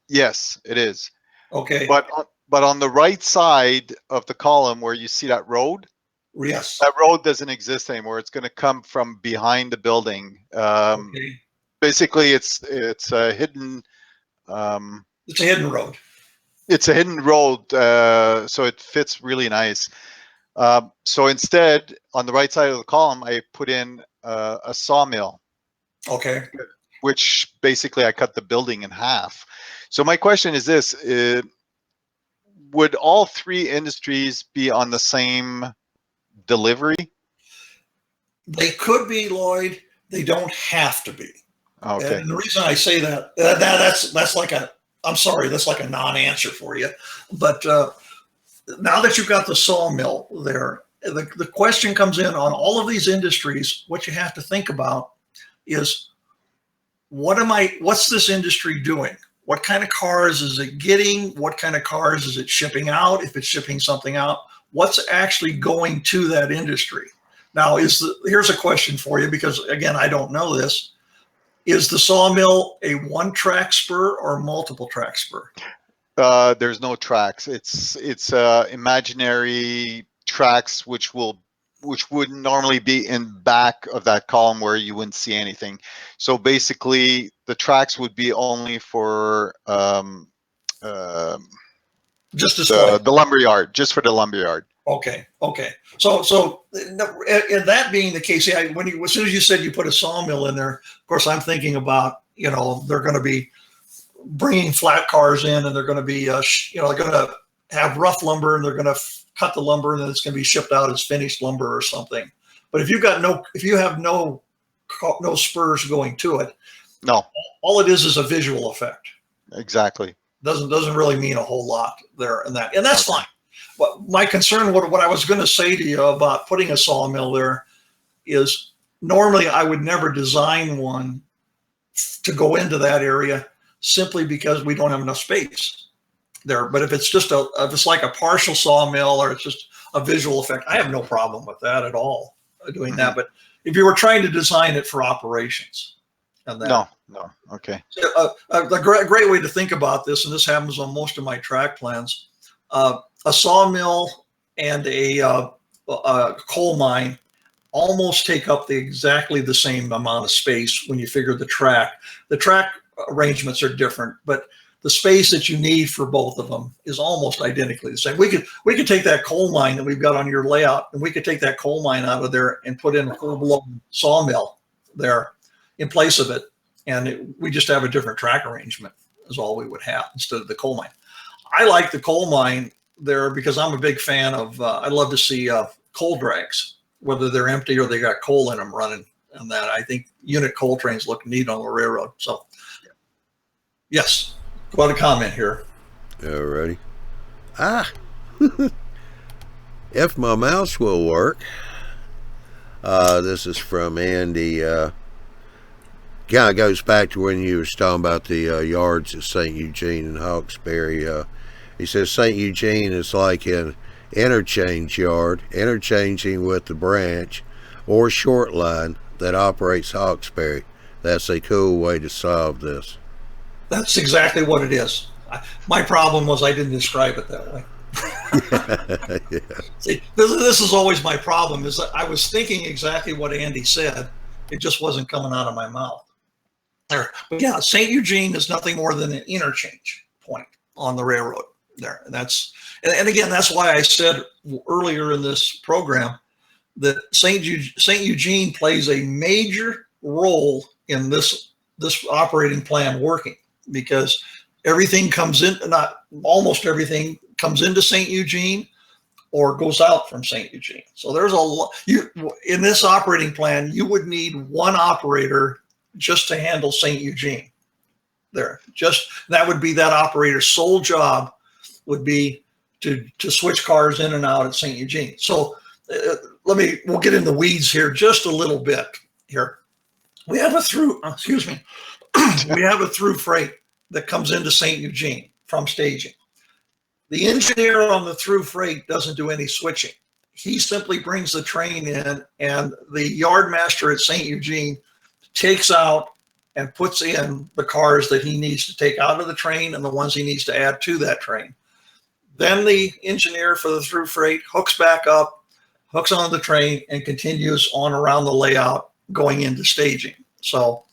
Yes, it is. Okay. But on the right side of the column where you see that road, yes, that road doesn't exist anymore. It's going to come from behind the building. Okay. Basically, it's a hidden It's a hidden road. It's a hidden road, so it fits really nice. So instead, on the right side of the column, I put in a sawmill. Okay. Which basically I cut the building in half. So my question is this: would all three industries be on the same delivery? They could be, Lloyd. They don't have to be. Okay. And the reason I say that's like I'm sorry, that's like a non-answer for you. But now that you've got the sawmill there, the question comes in on all of these industries. What you have to think about is what's this industry doing? What kind of cars is it getting? What kind of cars is it shipping out? If it's shipping something out, what's actually going to that industry? Now, here's a question for you, because again, I don't know this. Is the sawmill a one-track spur or multiple track spur? There's no tracks. It's imaginary tracks which would normally be in back of that column where you wouldn't see anything. So basically, the tracks would be only for just the lumberyard, just for the lumberyard. Okay. So in that being the case, yeah, as soon as you said you put a sawmill in there, of course, I'm thinking about, they're going to be bringing flat cars in, and they're going to be, they're going to have rough lumber, and they're going to cut the lumber, and then it's going to be shipped out as finished lumber or something. But if you have no spurs going to it, no, all it is a visual effect. Exactly. Doesn't really mean a whole lot there, and that's fine. But my concern, what I was going to say to you about putting a sawmill there, is normally I would never design one to go into that area, simply because we don't have enough space there. But if it's just if it's like a partial sawmill, or it's just a visual effect, I have no problem with that at all, doing that. But if you were trying to design it for operations, and that, no, okay. A great way to think about this, and this happens on most of my track plans. A sawmill and a coal mine almost take up exactly the same amount of space when you figure the track. The track arrangements are different, but the space that you need for both of them is almost identically the same. We could take that coal mine that we've got on your layout, and we could take that coal mine out of there and put in a full-blown sawmill there in place of it, and we just have a different track arrangement is all we would have instead of the coal mine. I like the coal mine there because I'm a big fan of, I love to see coal drags, whether they're empty or they got coal in them running, and that I think unit coal trains look neat on the railroad. So yes, got a comment here. Alrighty. If my mouse will work. This is from Andy. Kind of goes back to when you were talking about the yards at St. Eugene and Hawkesbury. He says St. Eugene is like an interchange yard, interchanging with the branch or short line that operates Hawkesbury. That's a cool way to solve this. That's exactly what it is. My problem was I didn't describe it that way. Yeah. See, this is always my problem, is that I was thinking exactly what Andy said. It just wasn't coming out of my mouth. But yeah, St. Eugene is nothing more than an interchange point on the railroad there. And again, that's why I said earlier in this program that St. Eugene plays a major role in this operating plan working, because everything comes in, almost everything comes into St. Eugene or goes out from St. Eugene. So there's a lot. In this operating plan, you would need one operator just to handle St. Eugene there. That would be that operator's sole job, would be to switch cars in and out at St. Eugene. So we'll get in the weeds here just a little bit here. We have a through freight that comes into St. Eugene from staging. The engineer on the through freight doesn't do any switching. He simply brings the train in, and the yard master at St. Eugene takes out and puts in the cars that he needs to take out of the train and the ones he needs to add to that train. Then the engineer for the through freight hooks back up, hooks on the train, and continues on around the layout going into staging. So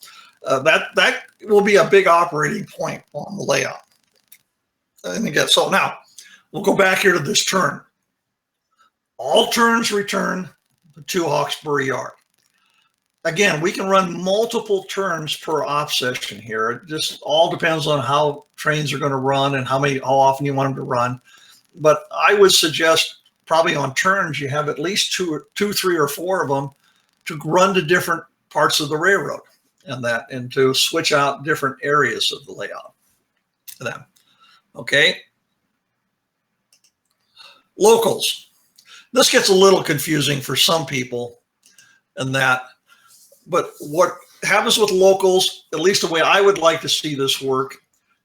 That will be a big operating point on the layout. And again, so now we'll go back here to this turn. All turns return to Hawkesbury Yard. Again, we can run multiple turns per op session here. It just all depends on how trains are going to run and how often you want them to run. But I would suggest probably on turns you have at least two, 3, or 4 of them to run to different parts of the railroad and to switch out different areas of the layout for them. Okay. Locals. This gets a little confusing for some people and that, but what happens with locals, at least the way I would like to see this work,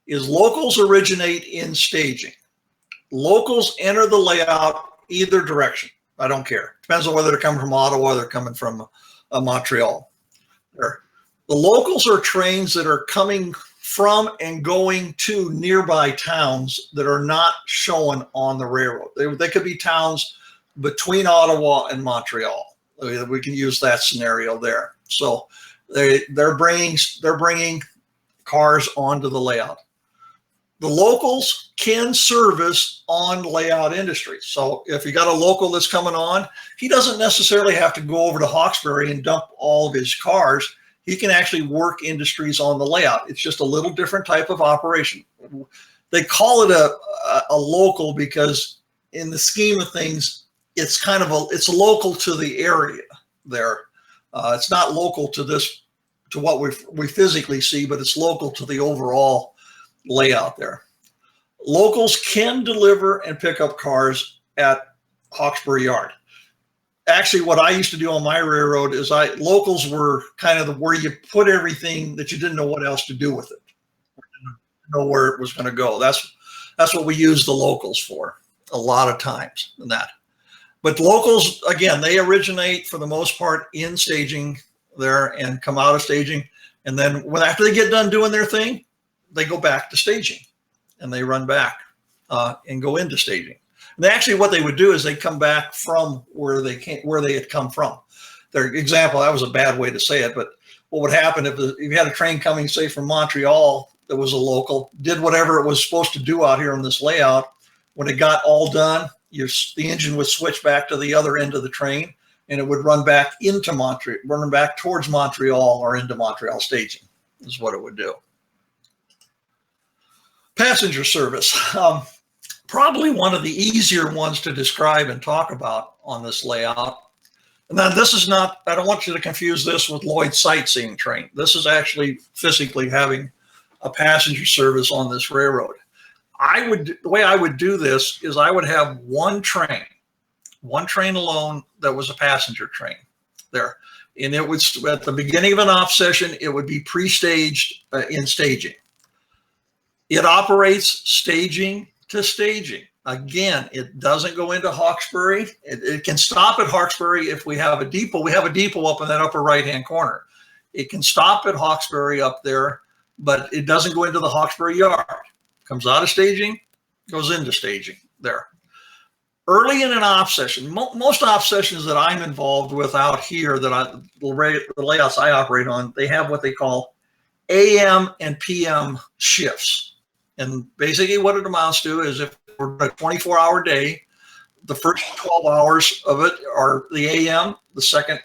is locals originate in staging. Locals enter the layout either direction. I don't care. Depends on whether they're coming from Ottawa or they're coming from Montreal. The locals are trains that are coming from and going to nearby towns that are not shown on the railroad. They could be towns between Ottawa and Montreal. We can use that scenario there. So they're bringing cars onto the layout. The locals can service on layout industries. So if you got a local that's coming on, he doesn't necessarily have to go over to Hawkesbury and dump all of his cars. He can actually work industries on the layout. It's just a little different type of operation. They call it a local because in the scheme of things, it's kind of it's local to the area there. It's not local to what we physically see, but it's local to the overall layout there. Locals can deliver and pick up cars at Hawkesbury Yard. Actually, what I used to do on my railroad is locals were kind of where you put everything that you didn't know what else to do with it. Know where it was going to go. That's what we use the locals for a lot of times in that. But locals, again, they originate for the most part in staging there and come out of staging. And then after they get done doing their thing, they go back to staging and they run back and go into staging. And actually what they would do is they come back from where they had come from. Their example, that was a bad way to say it, but what would happen if you had a train coming, say, from Montreal that was a local, did whatever it was supposed to do out here on this layout. When it got all done, the engine would switch back to the other end of the train and it would run back into Montreal, run back towards Montreal or into Montreal staging is what it would do. Passenger service, probably one of the easier ones to describe and talk about on this layout. And then this is not, I don't want you to confuse this with Lloyd's sightseeing train. This is actually physically having a passenger service on this railroad. The way I would do this is I would have one train alone that was a passenger train there. And it would, at the beginning of an off session, it would be pre-staged in staging. It operates staging to staging. Again, it doesn't go into Hawkesbury. It can stop at Hawkesbury if we have a depot. We have a depot up in that upper right-hand corner. It can stop at Hawkesbury up there, but it doesn't go into the Hawkesbury Yard. Comes out of staging, goes into staging there. Early in an off session, most off sessions that I'm involved with out here, the layouts I operate on, they have what they call AM and PM shifts. And basically what it amounts to is if we're a 24-hour day, the first 12 hours of it are the AM, the second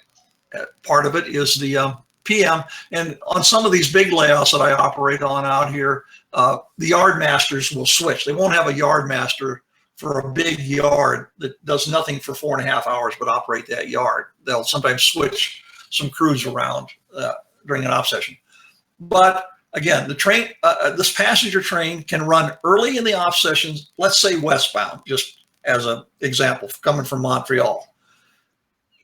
part of it is the PM. And on some of these big layouts that I operate on out here, the yard masters will switch. They won't have a yard master for a big yard that does nothing for 4.5 hours but operate that yard. They'll sometimes switch some crews around during an off session. But again, the train, this passenger train can run early in the off sessions, let's say westbound, just as an example, coming from Montreal.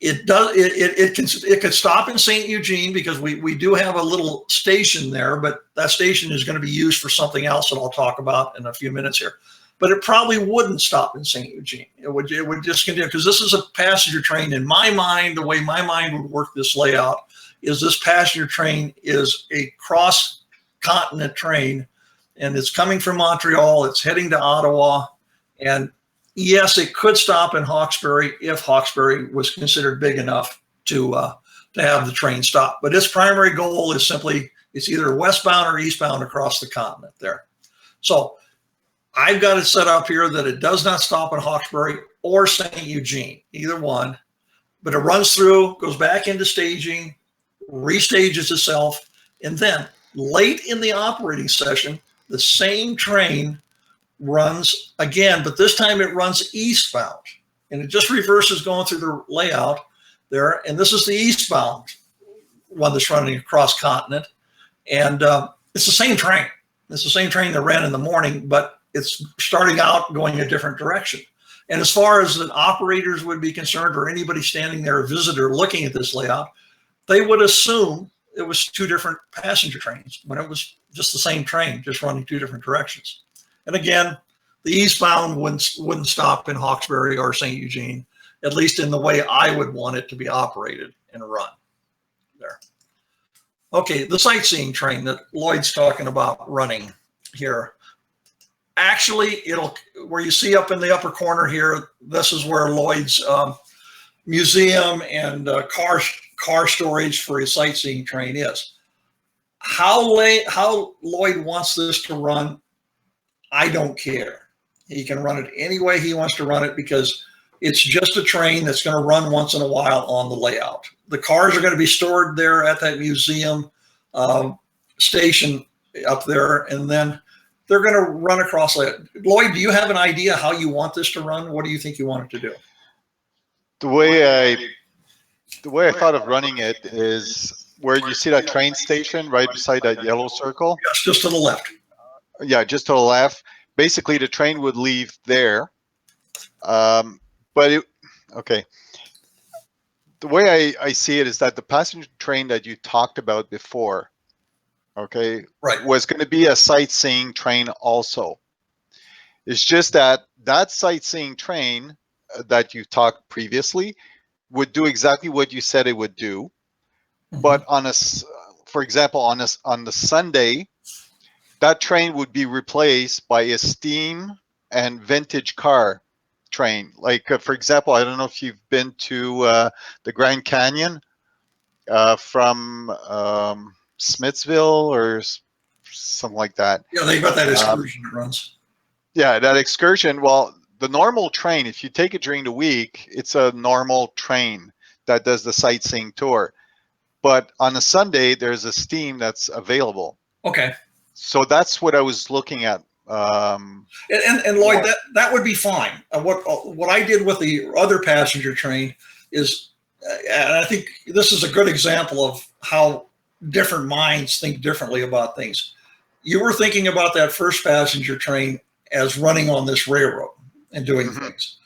It could stop in St. Eugene because we do have a little station there, but that station is going to be used for something else that I'll talk about in a few minutes here. But it probably wouldn't stop in St. Eugene. It would just continue because this is a passenger train. In my mind, the way my mind would work this layout is this passenger train is a cross-continent train, and it's coming from Montreal. It's heading to Ottawa, and yes, it could stop in Hawkesbury if Hawkesbury was considered big enough to have the train stop. But its primary goal is simply It's either westbound or eastbound across the continent there. So I've got it set up here that it does not stop in Hawkesbury or St. Eugene, either one, but it runs through, goes back into staging, restages itself, and then late in the operating session, the same train runs again, but this time it runs eastbound, and it just reverses going through the layout there. And this is the eastbound one that's running across continent, and it's the same train. It's the same train that ran in the morning, but it's starting out going a different direction. And as far as the operators would be concerned, or anybody standing there, a visitor looking at this layout, they would assume it was two different passenger trains when it was just the same train, just running two different directions. And again, the eastbound wouldn't stop in Hawkesbury or St. Eugene, at least in the way I would want it to be operated and run there. Okay, the sightseeing train that Lloyd's talking about running here. Actually, where you see up in the upper corner here, this is where Lloyd's museum and car storage for his sightseeing train is. How Lloyd wants this to run, I don't care. He can run it any way he wants to run it, because it's just a train that's going to run once in a while on the layout. The cars are going to be stored there at that museum station up there, and then they're going to run across that. Lloyd, do you have an idea how you want this to run? What do you think you want it to do? The way I thought of running it is where you see that train station right beside that yellow circle. Yes, just to the left. Yeah, just to the left. Basically, the train would leave there. Okay. The way I see it is that the passenger train that you talked about before, okay, right, was going to be a sightseeing train also. It's just that sightseeing train that you talked previously would do exactly what you said it would do. Mm-hmm. But for example, on the Sunday, that train would be replaced by a steam and vintage car train. Like, for example, I don't know if you've been to the Grand Canyon from Smithsville or something like that. Yeah, they got that excursion that runs. Yeah, that excursion. Well, the normal train, if you take it during the week, it's a normal train that does the sightseeing tour. But on a Sunday, there's a steam that's available. Okay. So that's what I was looking at. And Lloyd, that would be fine. What I did with the other passenger train is, and I think this is a good example of how different minds think differently about things. You were thinking about that first passenger train as running on this railroad and doing mm-hmm. things.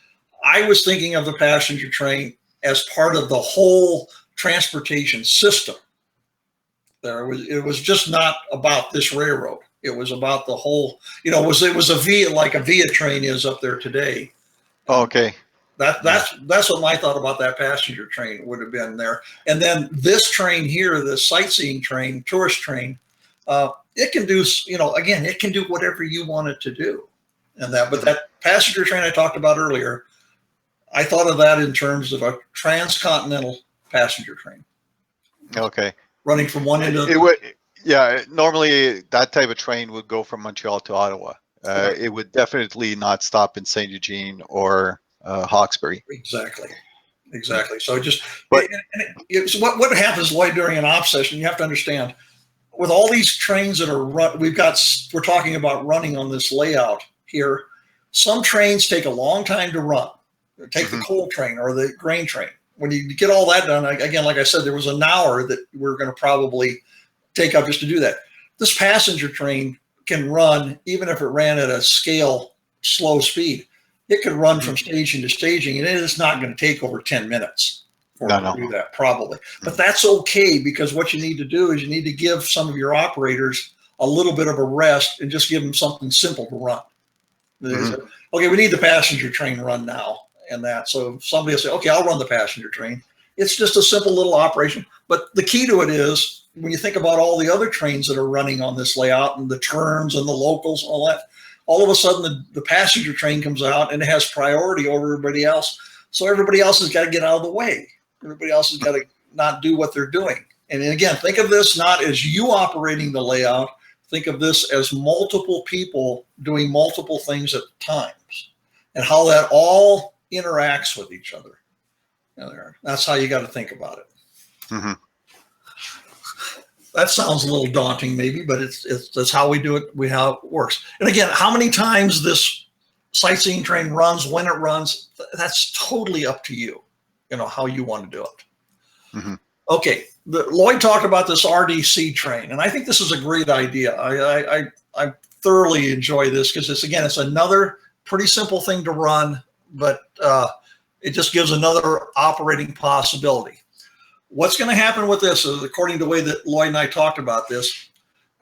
I was thinking of the passenger train as part of the whole transportation system. It was just not about this railroad. It was about the whole, it was a via, like a via train is up there today. Okay. That's what my thought about that passenger train would have been there. And then this train here, the sightseeing train, tourist train, it can do, again, it can do whatever you want it to do. But that passenger train I talked about earlier, I thought of that in terms of a transcontinental passenger train. Okay. Running from one end of it would, yeah. Normally, that type of train would go from Montreal to Ottawa. Right. It would definitely not stop in St. Eugene or Hawkesbury. Exactly. So what happens, Lloyd, during an op session? You have to understand, with all these trains that are we're talking about running on this layout here. Some trains take a long time to run. Take mm-hmm. the coal train or the grain train. When you get all that done, again, like I said, there was an hour that we're going to probably take up just to do that. This passenger train can run, even if it ran at a scale slow speed, it could run from staging to staging, and it is not going to take over 10 minutes for it to do that, probably. But that's okay, because what you need to do is you need to give some of your operators a little bit of a rest and just give them something simple to run. Mm-hmm. Okay, we need the passenger train run now. And that, so somebody will say, okay, I'll run the passenger train. It's just a simple little operation. But the key to it is, when you think about all the other trains that are running on this layout and the turns and the locals, all that, all of a sudden the passenger train comes out and it has priority over everybody else. So everybody else has got to get out of the way. Everybody else has got to not do what they're doing. And again, think of this not as you operating the layout. Think of this as multiple people doing multiple things at times, and how that all interacts with each other. That's how you got to think about it. Mm-hmm. That sounds a little daunting, maybe, but that's how we do it. How it works. And again, how many times this sightseeing train runs, when it runs, that's totally up to you. How you want to do it. Mm-hmm. Okay, Lloyd talked about this RDC train, and I think this is a great idea. I thoroughly enjoy this because it's another pretty simple thing to run, but it just gives another operating possibility. What's going to happen with this is, according to the way that Lloyd and I talked about this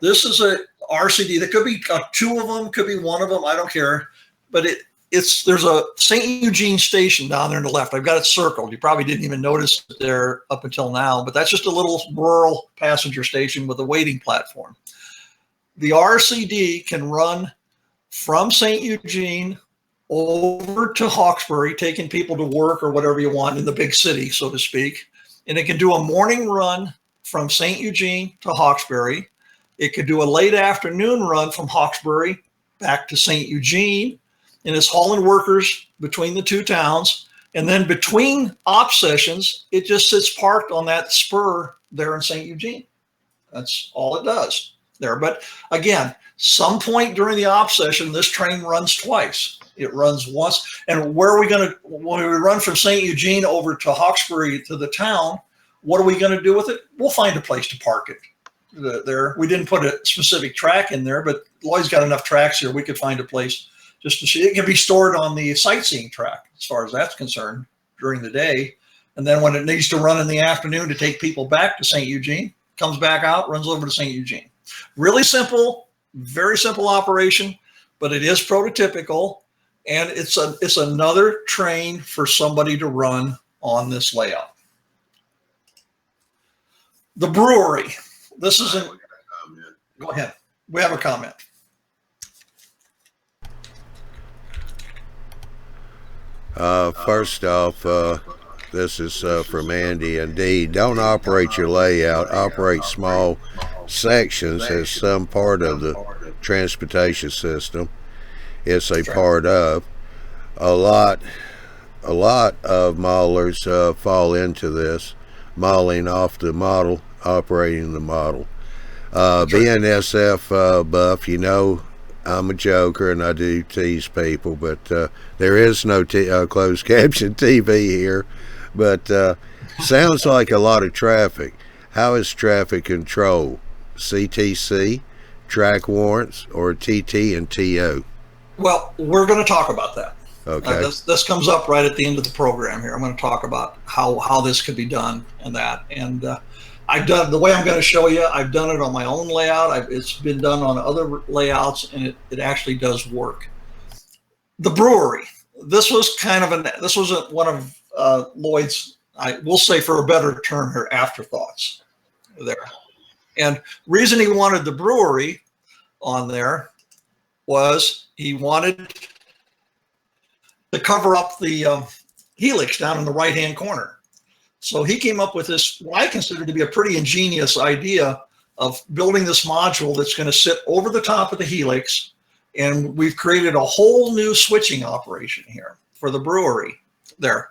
is a RCD. There could be two of them, could be one of them, I don't care, but there's a St. Eugene station down there on the left. I've got it circled. You probably didn't even notice it there up until now, but that's just a little rural passenger station with a waiting platform. The RCD can run from St. Eugene over to Hawkesbury, taking people to work or whatever you want in the big city, so to speak. And it can do a morning run from St. Eugene to Hawkesbury. It could do a late afternoon run from Hawkesbury back to St. Eugene, and it's hauling workers between the two towns. And then between op sessions, it just sits parked on that spur there in St. Eugene. That's all it does there. But again, some point during the op session, this train runs twice. It runs once. And when we run from St. Eugene over to Hawkesbury to the town, what are we going to do with it? We'll find a place to park it there. We didn't put a specific track in there, but Lloyd's got enough tracks here. We could find a place just to see. It can be stored on the sightseeing track as far as that's concerned during the day. And then when it needs to run in the afternoon to take people back to St. Eugene, comes back out, runs over to St. Eugene. Really simple, very simple operation, but it is prototypical. And it's another train for somebody to run on this layout. The brewery. This isn't. Go ahead. We have a comment. First off, this is from Andy and Dee. Don't operate your layout. Operate small sections as some part of the transportation system. It's a part of. A lot of modelers fall into this, modeling off the model, operating the model. Being SF buff, I'm a joker and I do tease people, but there is no closed caption TV here. But sounds like a lot of traffic. How is traffic control? CTC, track warrants, or TT and TO? Well, we're going to talk about that. Okay. This comes up right at the end of the program here. I'm going to talk about how this could be done and that. And I've done the way I'm going to show you. I've done it on my own layout. It's been done on other layouts, and it actually does work. The brewery. This was one of Lloyd's, I will say for a better term here, afterthoughts there. And reason he wanted the brewery on there was he wanted to cover up the helix down in the right-hand corner. So he came up with this, what I consider to be a pretty ingenious idea of building this module that's going to sit over the top of the helix. And we've created a whole new switching operation here for the brewery there.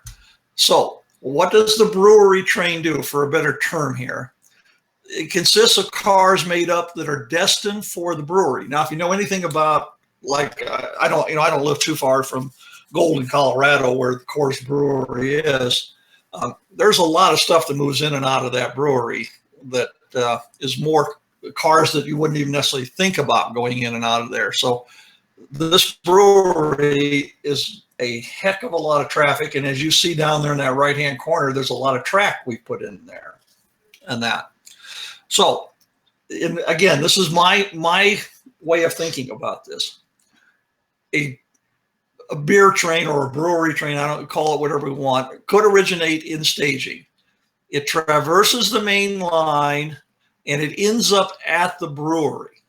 So what does the brewery train do, for a better term here? It consists of cars made up that are destined for the brewery. Now, if you know anything about, like, I don't live too far from Golden, Colorado, where the Coors Brewery is. There's a lot of stuff that moves in and out of that brewery that is more cars that you wouldn't even necessarily think about going in and out of there. So this brewery is a heck of a lot of traffic. And as you see down there in that right-hand corner, there's a lot of track we put in there and that. So again, this is my way of thinking about this. A beer train or a brewery train, I don't call it whatever we want, could originate in staging. It traverses the main line and it ends up at the brewery.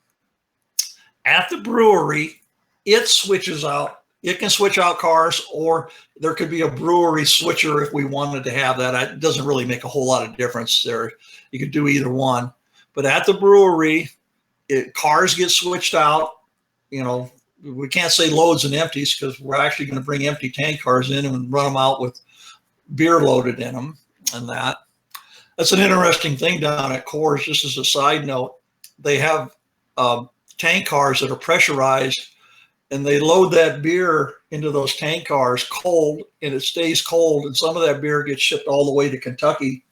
At the brewery, it switches out It can switch out cars, or there could be a brewery switcher if we wanted to have that. It doesn't really make a whole lot of difference there. You could do either one. But at the brewery, cars get switched out. You know, we can't say loads and empties because we're actually going to bring empty tank cars in and run them out with beer loaded in them and that. That's an interesting thing down at Coors. Just as a side note, they have tank cars that are pressurized, and they load that beer into those tank cars cold, and it stays cold. And some of that beer gets shipped all the way to Kentucky,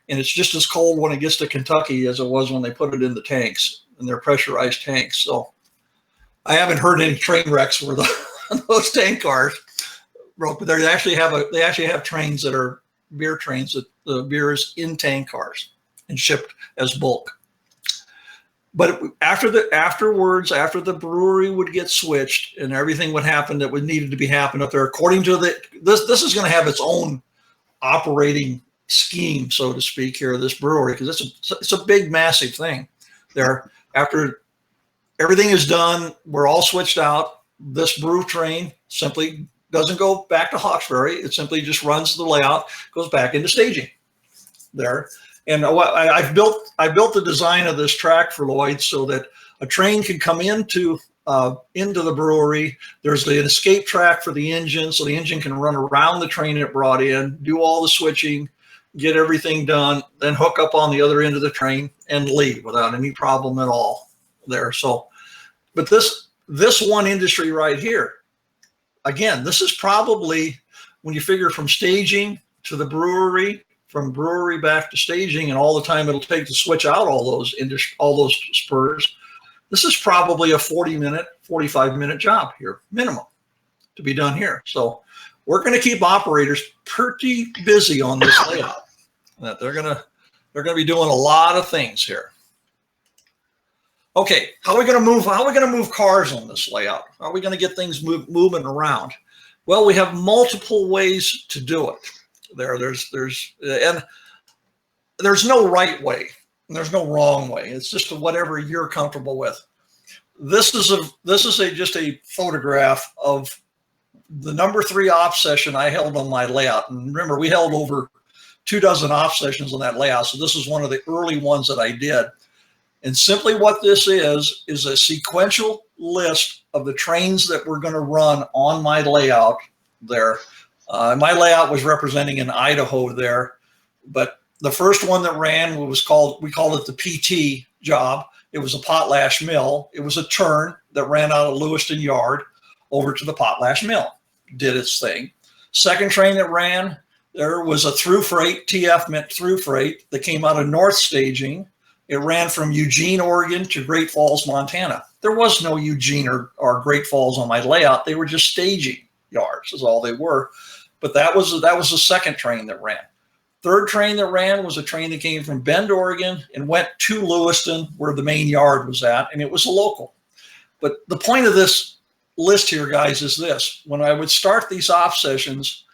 and it's just as cold when it gets to Kentucky as it was when they put it in the tanks, and they're pressurized tanks. So I haven't heard any train wrecks where those tank cars broke, but they actually have trains that are beer trains that the beer is in tank cars and shipped as bulk. But after the brewery would get switched and everything would happen that would needed to be happened up there, according to this is going to have its own operating scheme, so to speak, here, this brewery, because it's a big, massive thing. There, after everything is done, we're all switched out. This brew train simply doesn't go back to Hawkesbury. It simply just runs the layout, goes back into staging there. And I've built the design of this track for Lloyd so that a train can come into the brewery. There's an escape track for the engine, so the engine can run around the train it brought in, do all the switching, get everything done, then hook up on the other end of the train and leave without any problem at all there. So, but this one industry right here, again, this is probably, when you figure from staging to the brewery, from brewery back to staging, and all the time it'll take to switch out all those spurs, this is probably a 45-minute job here, minimum, to be done here. So we're going to keep operators pretty busy on this layout. That they're going to be doing a lot of things here. Okay, how are we going to move cars on this layout? How are we going to get things moving around? Well, we have multiple ways to do it. There's no right way, and there's no wrong way. It's just whatever you're comfortable with. This is just a photograph of the number 3 off session I held on my layout. And remember, we held over 24 off sessions on that layout. So this is one of the early ones that I did. And simply what this is a sequential list of the trains that we're going to run on my layout there. My layout was representing in Idaho there, but the first one that ran we called it the PT job. It was a potlatch mill. It was a turn that ran out of Lewiston Yard over to the potlatch mill, did its thing. Second train that ran, there was a through freight, TF meant through freight, that came out of North Staging. It ran from Eugene, Oregon to Great Falls, Montana. There was no Eugene or Great Falls on my layout. They were just staging yards is all they were. But that was the second train that ran. Third train that ran was a train that came from Bend, Oregon, and went to Lewiston, where the main yard was at, and it was a local. But the point of this list here, guys, is this. When I would start these off sessions,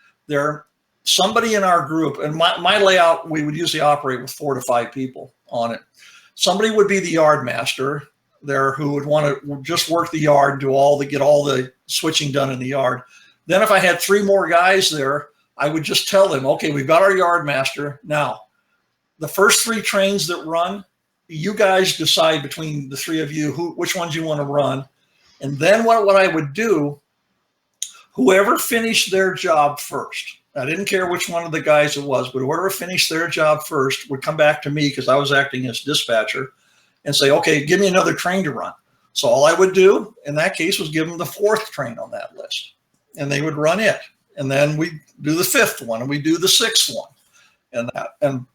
somebody in our group, and my layout, we would usually operate with 4 to 5 people on it. Somebody would be the yard master there who would want to just work the yard, get all the switching done in the yard. Then if I had 3 more guys there, I would just tell them, okay, we've got our yard master. Now, the first 3 trains that run, you guys decide between the 3 of you which ones you want to run. And then what I would do, whoever finished their job first, I didn't care which one of the guys it was, but whoever finished their job first would come back to me, because I was acting as dispatcher, and say, okay, give me another train to run. So all I would do in that case was give them the 4th train on that list, and they would run it. And then we do the 5th one, and we do the 6th one. And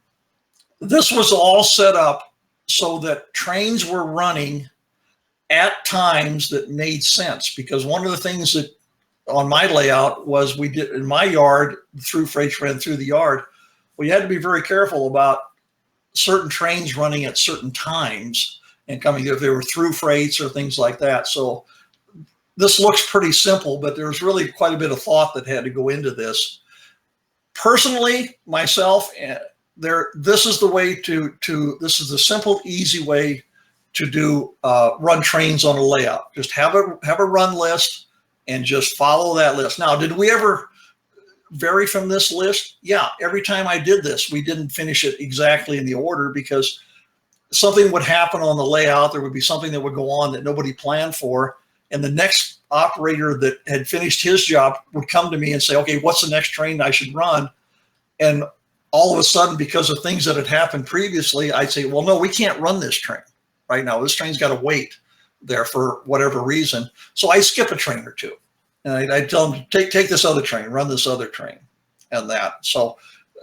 this was all set up so that trains were running at times that made sense, because one of the things that on my layout was we did in my yard, through freight ran through the yard. We had to be very careful about certain trains running at certain times and coming, if they were through freights or things like that. So this looks pretty simple, but there's really quite a bit of thought that had to go into this. Personally, myself, this is the way this is the simple, easy way to do run trains on a layout. Just have a run list and just follow that list. Now, did we ever vary from this list? Yeah, every time I did this, we didn't finish it exactly in the order because something would happen on the layout. There would be something that would go on that nobody planned for. And the next operator that had finished his job would come to me and say, okay, what's the next train I should run? And all of a sudden, because of things that had happened previously, I'd say, well, no, we can't run this train right now. This train's got to wait there for whatever reason. So I skip a train or two. And I tell them, take this other train, run this other train, and that. So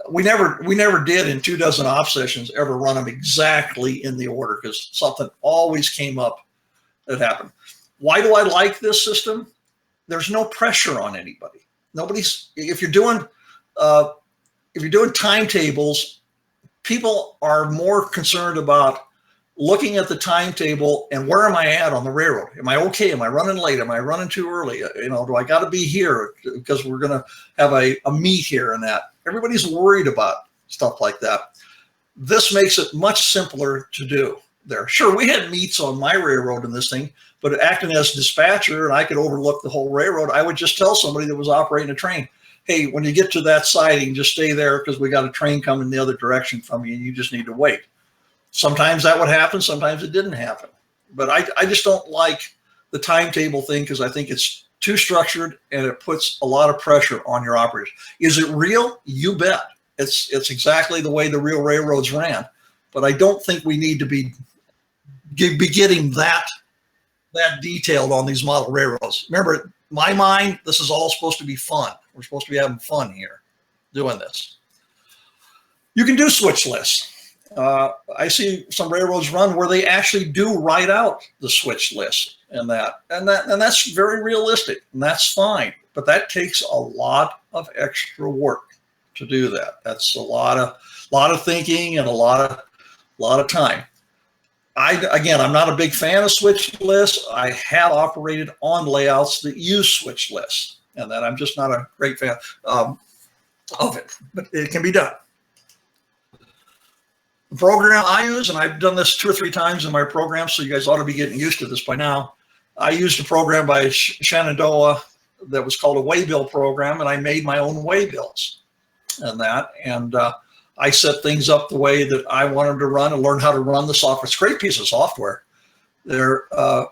we never did in 24 op sessions ever run them exactly in the order because something always came up that happened. Why do I like this system? There's no pressure on anybody. If you're doing timetables, people are more concerned about looking at the timetable and where am I at on the railroad? Am I okay? Am I running late? Am I running too early? Do I got to be here because we're going to have a meet here and that? Everybody's worried about stuff like that. This makes it much simpler to do there. Sure, we had meets on my railroad in this thing, but acting as dispatcher and I could overlook the whole railroad, I would just tell somebody that was operating a train, hey, when you get to that siding, just stay there because we got a train coming the other direction from you and you just need to wait. Sometimes that would happen. Sometimes it didn't happen. But I just don't like the timetable thing because I think it's too structured and it puts a lot of pressure on your operators. Is it real? You bet. It's exactly the way the real railroads ran. But I don't think we need to be getting that detailed on these model railroads. Remember, in my mind, this is all supposed to be fun. We're supposed to be having fun here doing this. You can do switch lists. I see some railroads run where they actually do write out the switch list and that's very realistic and that's fine. But that takes a lot of extra work to do that. That's a lot of thinking and a lot of time. I'm not a big fan of switch lists. I have operated on layouts that use switch lists, and that I'm just not a great fan of it, but it can be done. The program I use, and I've done this 2 or 3 times in my program, so you guys ought to be getting used to this by now. I used a program by Shenandoah that was called a waybill program, and I made my own waybills and that. And I set things up the way that I wanted to run and learn how to run the software. It's a great piece of software. They're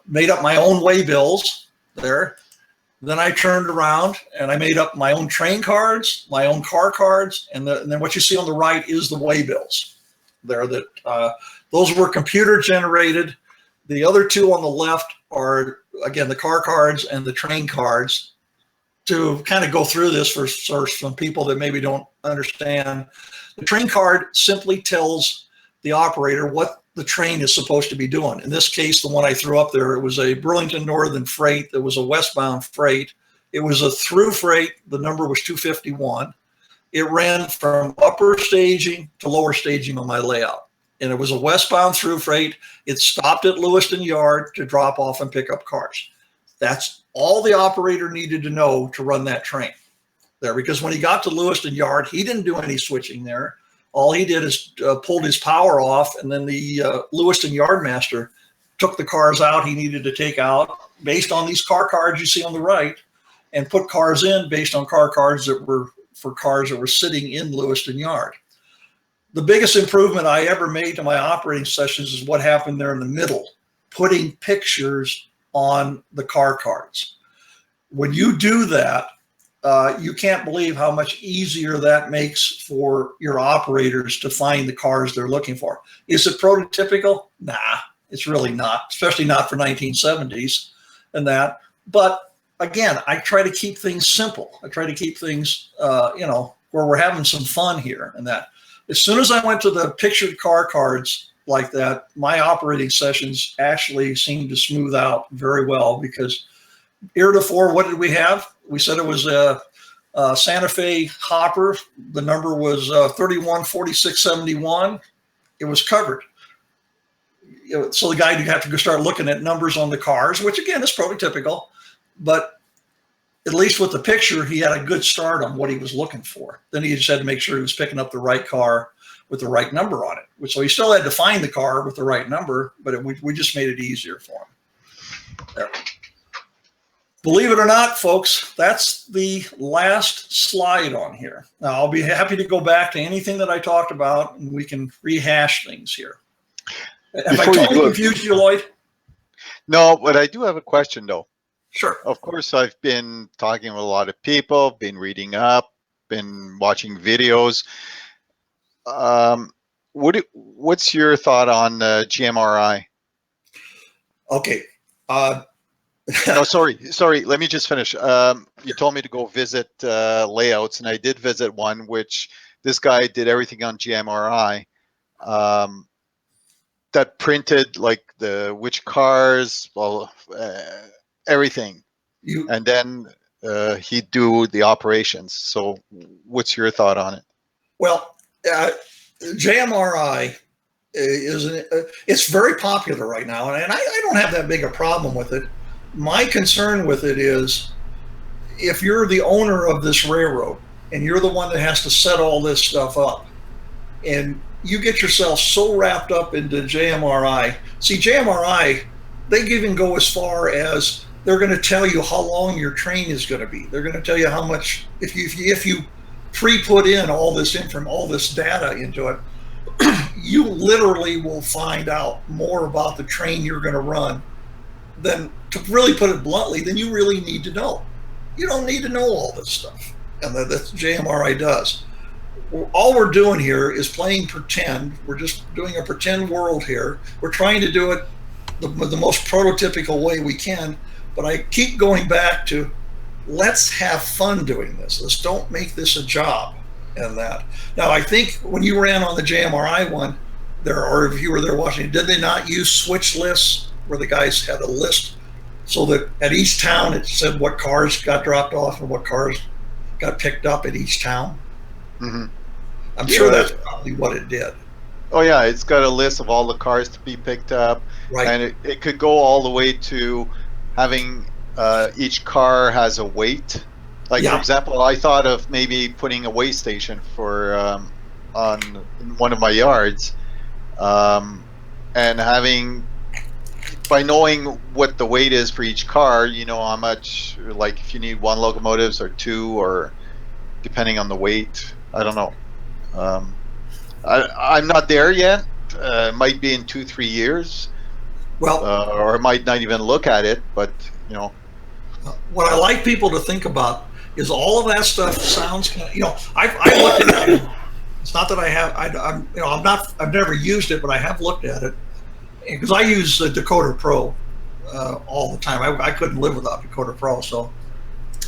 made up my own waybills there. Then I turned around and I made up my own train cards, my own car cards, and then what you see on the right is the waybills. There that those were computer generated. The other 2 on the left are, again, the car cards and the train cards. To kind of go through this for some people that maybe don't understand, the train card simply tells the operator what the train is supposed to be doing. In this case, the one I threw up there, it was a Burlington Northern freight that was a westbound freight. It was a through freight. The number was 251. It ran from upper staging to lower staging on my layout. And it was a westbound through freight. It stopped at Lewiston Yard to drop off and pick up cars. That's all the operator needed to know to run that train there, because when he got to Lewiston Yard, he didn't do any switching there. All he did is pulled his power off, and then the Lewiston Yard master took the cars out he needed to take out based on these car cards you see on the right, and put cars in based on car cards that were for cars that were sitting in Lewiston Yard. The biggest improvement I ever made to my operating sessions is what happened there in the middle, putting pictures on the car cards. When you do that, you can't believe how much easier that makes for your operators to find the cars they're looking for. Is it prototypical? Nah, it's really not, especially not for 1970s and that. But again, I try to keep things simple. I try to keep things, where we're having some fun here and that. As soon as I went to the pictured car cards like that, my operating sessions actually seemed to smooth out very well, because heretofore, what did we have? We said it was a Santa Fe hopper. The number was 314671. It was covered. So the guy would have to go start looking at numbers on the cars, which again is prototypical, but at least with the picture, he had a good start on what he was looking for. Then he just had to make sure he was picking up the right car with the right number on it. So he still had to find the car with the right number, but we just made it easier for him. There. Believe it or not, folks, that's the last slide on here. Now, I'll be happy to go back to anything that I talked about, and we can rehash things here. Have I totally confused you, Lloyd? No, but I do have a question, though. Sure. Of course, I've been talking with a lot of people, been reading up, been watching videos. What's your thought on GMRI? Okay. No, sorry. Let me just finish. You told me to go visit layouts, and I did visit one, which this guy did everything on GMRI. That printed like which cars, well, everything, and then he'd do the operations. So, what's your thought on it? Well, JMRI it's very popular right now, and I don't have that big a problem with it. My concern with it is if you're the owner of this railroad and you're the one that has to set all this stuff up, and you get yourself so wrapped up into JMRI. See, JMRI, they even go as far as they're going to tell you how long your train is going to be. They're going to tell you how much, if you pre-put in all this data into it, you literally will find out more about the train you're going to run than, to really put it bluntly, than you really need to know. You don't need to know all this stuff, and that's JMRI does. All we're doing here is playing pretend. We're just doing a pretend world here. We're trying to do it the most prototypical way we can, but I keep going back to, let's have fun doing this. Let's don't make this a job and that. Now, I think when you ran on the JMRI one, or if you were there watching, did they not use switch lists where the guys had a list so that at each town it said what cars got dropped off and what cars got picked up at each town? Mm-hmm. I'm sure that's probably what it did. Oh yeah, it's got a list of all the cars to be picked up, right. And it could go all the way to having each car has a weight. Like for example, I thought of maybe putting a weigh station for on one of my yards, and having, by knowing what the weight is for each car, you know how much, like if you need one locomotives or two, or depending on the weight. I don't know. I'm not there yet. It might be in 2-3 years. Well, or I might not even look at it. But you know, what I like people to think about is all of that stuff sounds kind of, you know, I've looked at it. It's not that I have. I've never used it, but I have looked at it because I use the Decoder Pro all the time. I couldn't live without Decoder Pro, so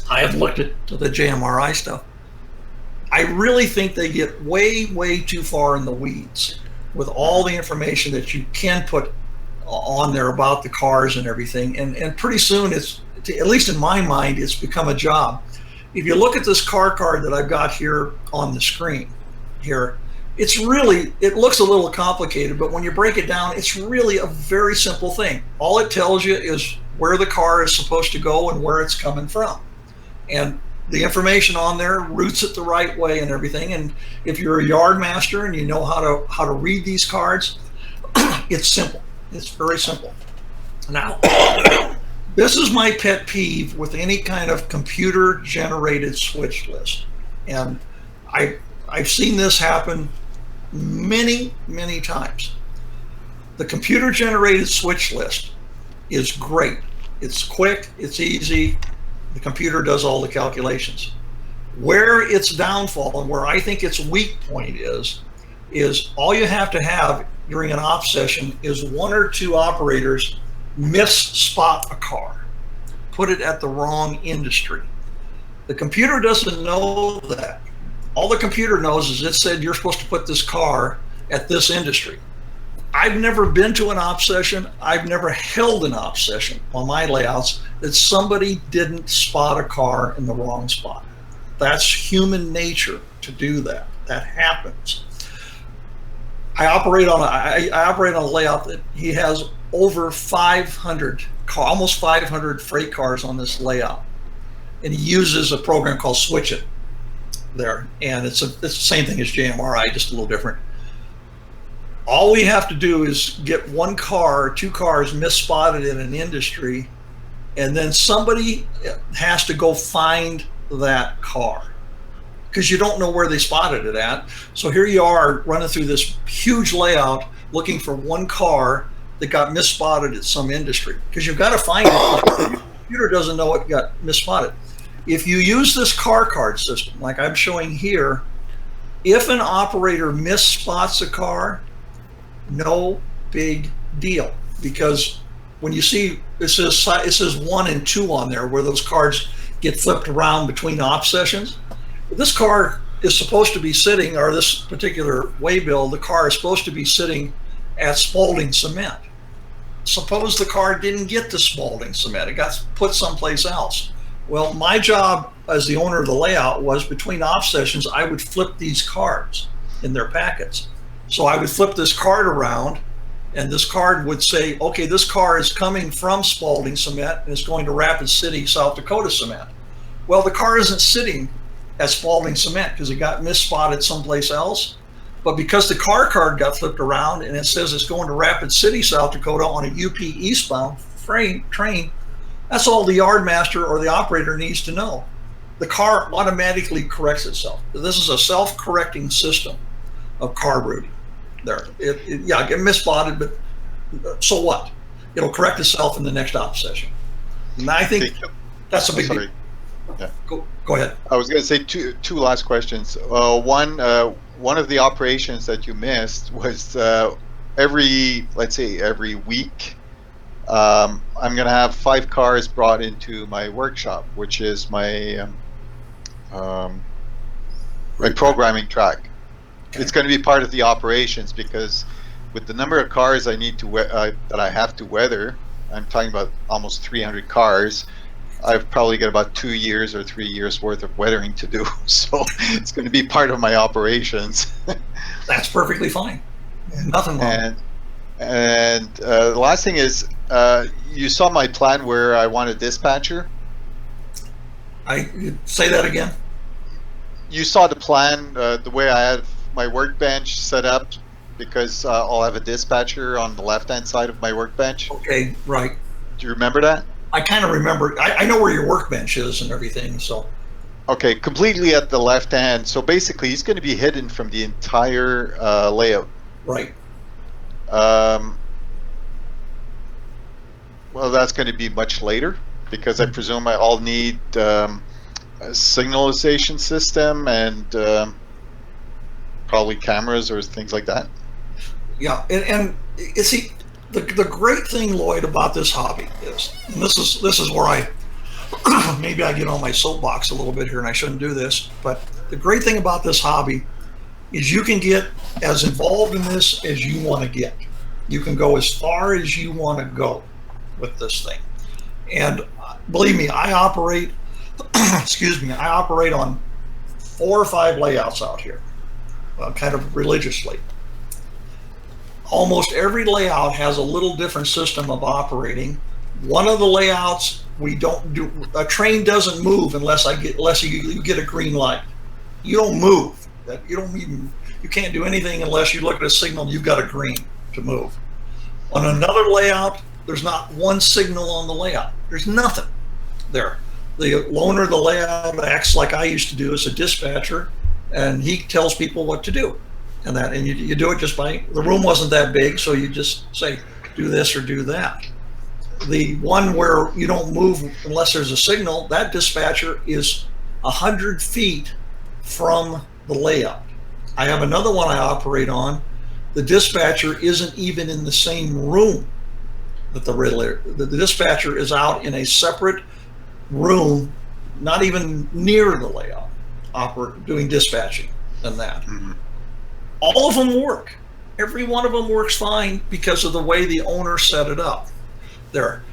I have looked at the JMRI stuff. I really think they get way, way too far in the weeds with all the information that you can put on there about the cars and everything. And pretty soon it's, at least in my mind, it's become a job. If you look at this car card that I've got here on the screen here, it looks a little complicated, but when you break it down, it's really a very simple thing. All it tells you is where the car is supposed to go and where it's coming from. And the information on there routes it the right way and everything. And if you're a yard master and you know how to read these cards, it's simple. It's very simple. Now, this is my pet peeve with any kind of computer-generated switch list. And I've seen this happen many, many times. The computer-generated switch list is great. It's quick, it's easy. The computer does all the calculations. Where its downfall and where I think its weak point is all you have to have during an op session is 1 or 2 operators miss-spot a car, put it at the wrong industry. The computer doesn't know that. All the computer knows is it said you're supposed to put this car at this industry. I've never been to an op session. I've never held an op session on my layouts that somebody didn't spot a car in the wrong spot. That's human nature to do that. That happens. I operate on a layout that he has over 500, almost 500 freight cars on this layout, and he uses a program called Switch It there, and it's the same thing as JMRI, just a little different. All we have to do is get 1 car or 2 cars misspotted in an industry, and then somebody has to go find that car because you don't know where they spotted it at. So here you are running through this huge layout looking for one car that got misspotted at some industry, because you've got to find it. The computer doesn't know it got misspotted. If you use this car card system, like I'm showing here, if an operator misspots a car, no big deal, because when you see it says 1 and 2 on there, where those cards get flipped around between op sessions. This car is supposed to be sitting, or this particular waybill, the car is supposed to be sitting at Spalding Cement. Suppose the car didn't get to Spalding Cement, it got put someplace else. Well, my job as the owner of the layout was, between op sessions, I would flip these cards in their packets. So I would flip this card around, and this card would say, okay, this car is coming from Spalding Cement and it's going to Rapid City, South Dakota Cement. Well, the car isn't sitting at Spalding Cement because it got misspotted someplace else. But because the car card got flipped around and it says it's going to Rapid City, South Dakota on a UP eastbound train, that's all the yard master or the operator needs to know. The car automatically corrects itself. This is a self-correcting system of car routing. There, yeah, get misspotted, but so what? It'll correct itself in the next op session. And I think that's a big deal. Yeah. Go ahead. I was going to say two last questions. One of the operations that you missed was let's say every week, I'm going to have 5 cars brought into my workshop, which is my programming track. Okay. It's going to be part of the operations, because with the number of cars I need to that I have to weather, I'm talking about almost 300 cars. I've probably got about 2 years or 3 years worth of weathering to do, so it's going to be part of my operations. That's perfectly fine. Nothing wrong. And the last thing is, you saw my plan where I want a dispatcher. Say that again. You saw the plan, the way I have my workbench set up, because I'll have a dispatcher on the left-hand side of my workbench. Okay, right. Do you remember that? I kind of remember. I know where your workbench is and everything, so. Okay, completely at the left hand. So basically, he's going to be hidden from the entire layout. Right. Well, that's going to be much later, because I presume I'll need a signalization system and probably cameras or things like that. Yeah, and see, the great thing, Lloyd, about this hobby is, and this is where I maybe I get on my soapbox a little bit here, and I shouldn't do this, but the great thing about this hobby is you can get as involved in this as you want to get. You can go as far as you want to go with this thing. And believe me, I operate I operate on 4 or 5 layouts out here, kind of religiously. Almost every layout has a little different system of operating. One of the layouts, we don't do, a train doesn't move unless you get a green light. You don't move. You can't do anything unless you look at a signal and you've got a green to move. On another layout, there's not one signal on the layout. There's nothing there. The owner of the layout acts like I used to do as a dispatcher, and he tells people what to do. And you do it just by, the room wasn't that big, so you just say, do this or do that. The one where you don't move unless there's a signal, that dispatcher is 100 feet from the layout. I have another one I operate on. The dispatcher isn't even in the same room that the dispatcher is out in a separate room, not even near the layout, doing dispatching and that. Mm-hmm. All of them work. Every one of them works fine because of the way the owner set it up. There,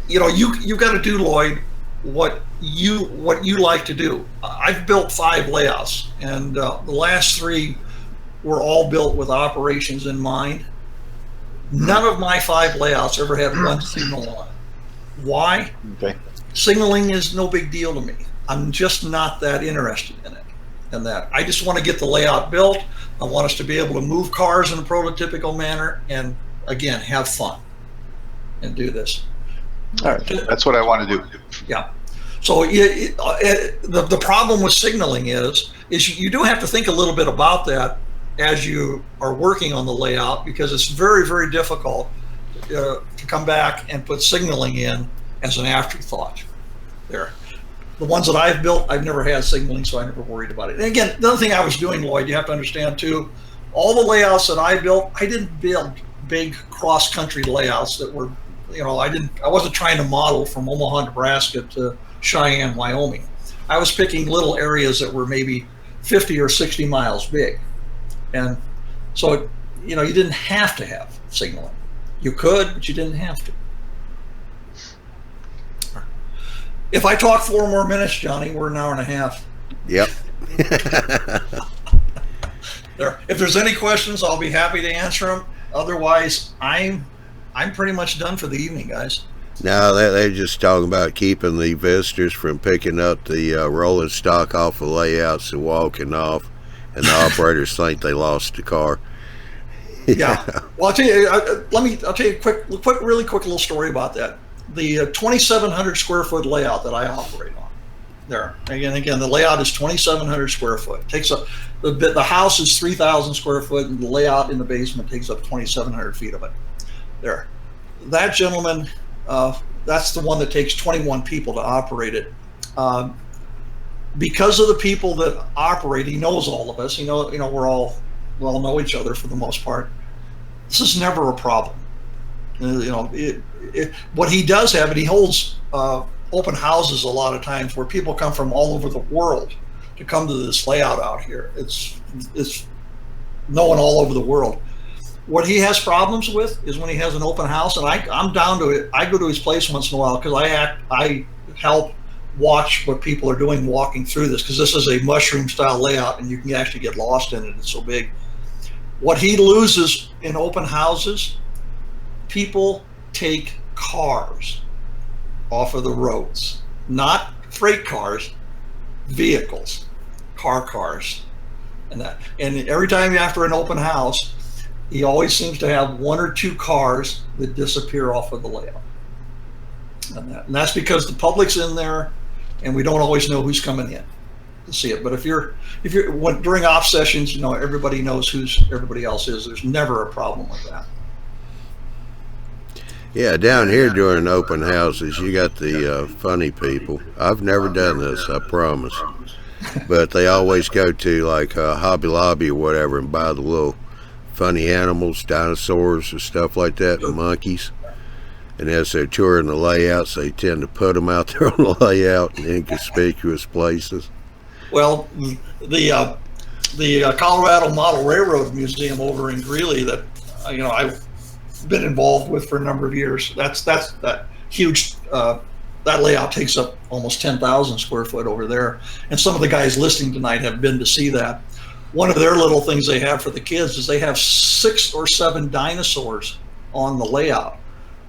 you've got to do, Lloyd, what you like to do. I've built 5 layouts, and the last 3 were all built with operations in mind. None of my 5 layouts ever had one signal on it. Why? Okay. Signaling is no big deal to me. I'm just not that interested in it. And that I just want to get the layout built. I want us to be able to move cars in a prototypical manner, and again, have fun and do this. All right. That's what I want to do. Yeah. So the problem with signaling is you do have to think a little bit about that as you are working on the layout, because it's very, very difficult to come back and put signaling in as an afterthought there. The ones that I've built, I've never had signaling, so I never worried about it. And again, the other thing I was doing, Lloyd, you have to understand too, all the layouts that I built, I didn't build big cross-country layouts that were, I wasn't trying to model from Omaha, Nebraska to Cheyenne, Wyoming. I was picking little areas that were maybe 50 or 60 miles big. And so, you didn't have to have signaling. You could, but you didn't have to. If I talk 4 more minutes, Johnny, we're an hour and a half. Yep. If there's any questions, I'll be happy to answer them. Otherwise, I'm pretty much done for the evening, guys. No, they're just talking about keeping the visitors from picking up the rolling stock off the layouts and walking off, and the operators think they lost the car. Yeah. Well, I'll tell you. I'll tell you a really quick little story about that. The 2,700 square foot layout that I operate on. There again, the layout is 2,700 square foot. The house is 3,000 square foot, and the layout in the basement takes up 2,700 feet of it. There, that gentleman, that's the one that takes 21 people to operate it. Because of the people that operate, he knows all of us. We all know each other for the most part. This is never a problem. What he does have, and he holds open houses a lot of times where people come from all over the world to come to this layout out here. It's known all over the world. What he has problems with is when he has an open house, and I'm down to it. I go to his place once in a while because I help watch what people are doing walking through this, because this is a mushroom style layout and you can actually get lost in it. It's so big. What he loses in open houses, people take cars off of the roads, not freight cars, vehicles, cars, and every time after an open house, he always seems to have 1 or 2 cars that disappear off of the layout, and that's because the public's in there, and we don't always know who's coming in to see it. But if you're during off sessions, everybody knows who's everybody else is. There's never a problem with that. Yeah, down here during open houses, you got the funny people. I've never done this, I promise. But they always go to like Hobby Lobby or whatever and buy the little funny animals, dinosaurs and stuff like that, and monkeys. And as they're touring the layouts, they tend to put them out there on the layout in inconspicuous places. Well, the Colorado Model Railroad Museum over in Greeley that I've been involved with for a number of years. That huge that layout takes up almost 10,000 square foot over there. And some of the guys listening tonight have been to see that. One of their little things they have for the kids is they have 6 or 7 dinosaurs on the layout.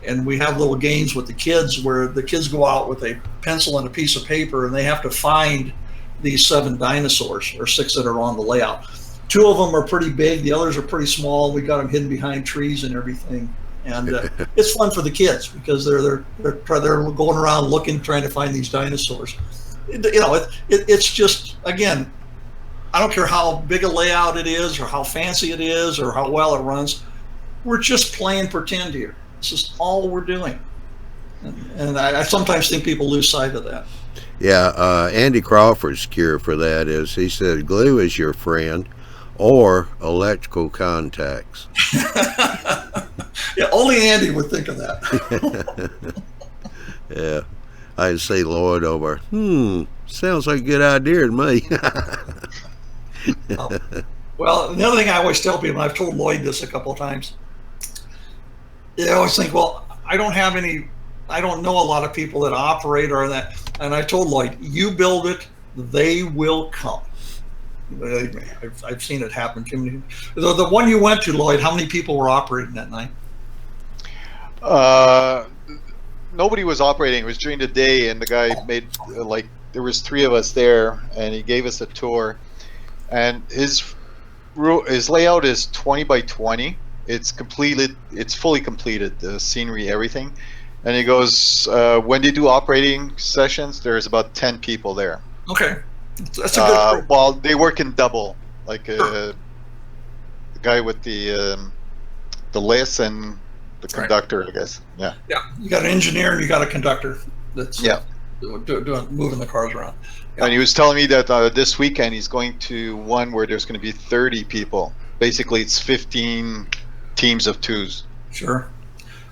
And we have little games with the kids where the kids go out with a pencil and a piece of paper and they have to find these 7 dinosaurs, or 6 that are on the layout. 2 of them are pretty big, the others are pretty small. We got them hidden behind trees and everything. And it's fun for the kids because they're going around looking, trying to find these dinosaurs. It's just, again, I don't care how big a layout it is or how fancy it is or how well it runs. We're just playing pretend here. This is all we're doing. And I sometimes think people lose sight of that. Yeah, Andy Crawford's cure for that is, he said, glue is your friend or electrical contacts. Yeah, only Andy would think of that. Yeah, I can see Lloyd over. Sounds like a good idea to me. Well, the other thing I always tell people, and I've told Lloyd this a couple of times, they always think, well, I don't know a lot of people that operate or that. And I told Lloyd, you build it, they will come. I've seen it happen. The one you went to, Lloyd, how many people were operating that night? Nobody was operating. It was during the day, and the guy made there was 3 of us there, and he gave us a tour. And his layout is 20 by 20. It's completed. It's fully completed. The scenery, everything. And he goes, when they do operating sessions, there's about 10 people there. Okay, that's a good group. Well, they work in double, like the guy with the list and the conductor, I guess. Yeah. Yeah, you got an engineer and you got a conductor that's moving the cars around. Yeah. And he was telling me that this weekend he's going to one where there's going to be 30 people. Basically, it's 15 teams of twos. Sure.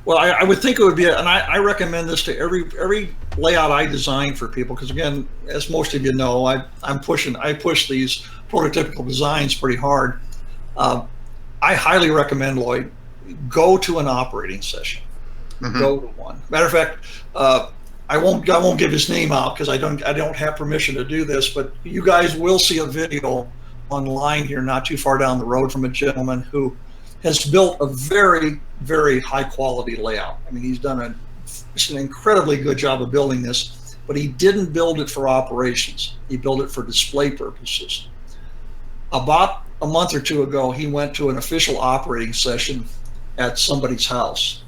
Well, I would think it would be, and I recommend this to every layout I design for people, because again, as most of you know, I push these prototypical designs pretty hard. I highly recommend, Lloyd, go to an operating session. Mm-hmm. Go to one. Matter of fact, I won't give his name out because I don't have permission to do this, but you guys will see a video online here not too far down the road from a gentleman who has built a very, very high quality layout. I mean, he's done an incredibly good job of building this, but he didn't build it for operations. He built it for display purposes. About a month or two ago, he went to an official operating session at somebody's house.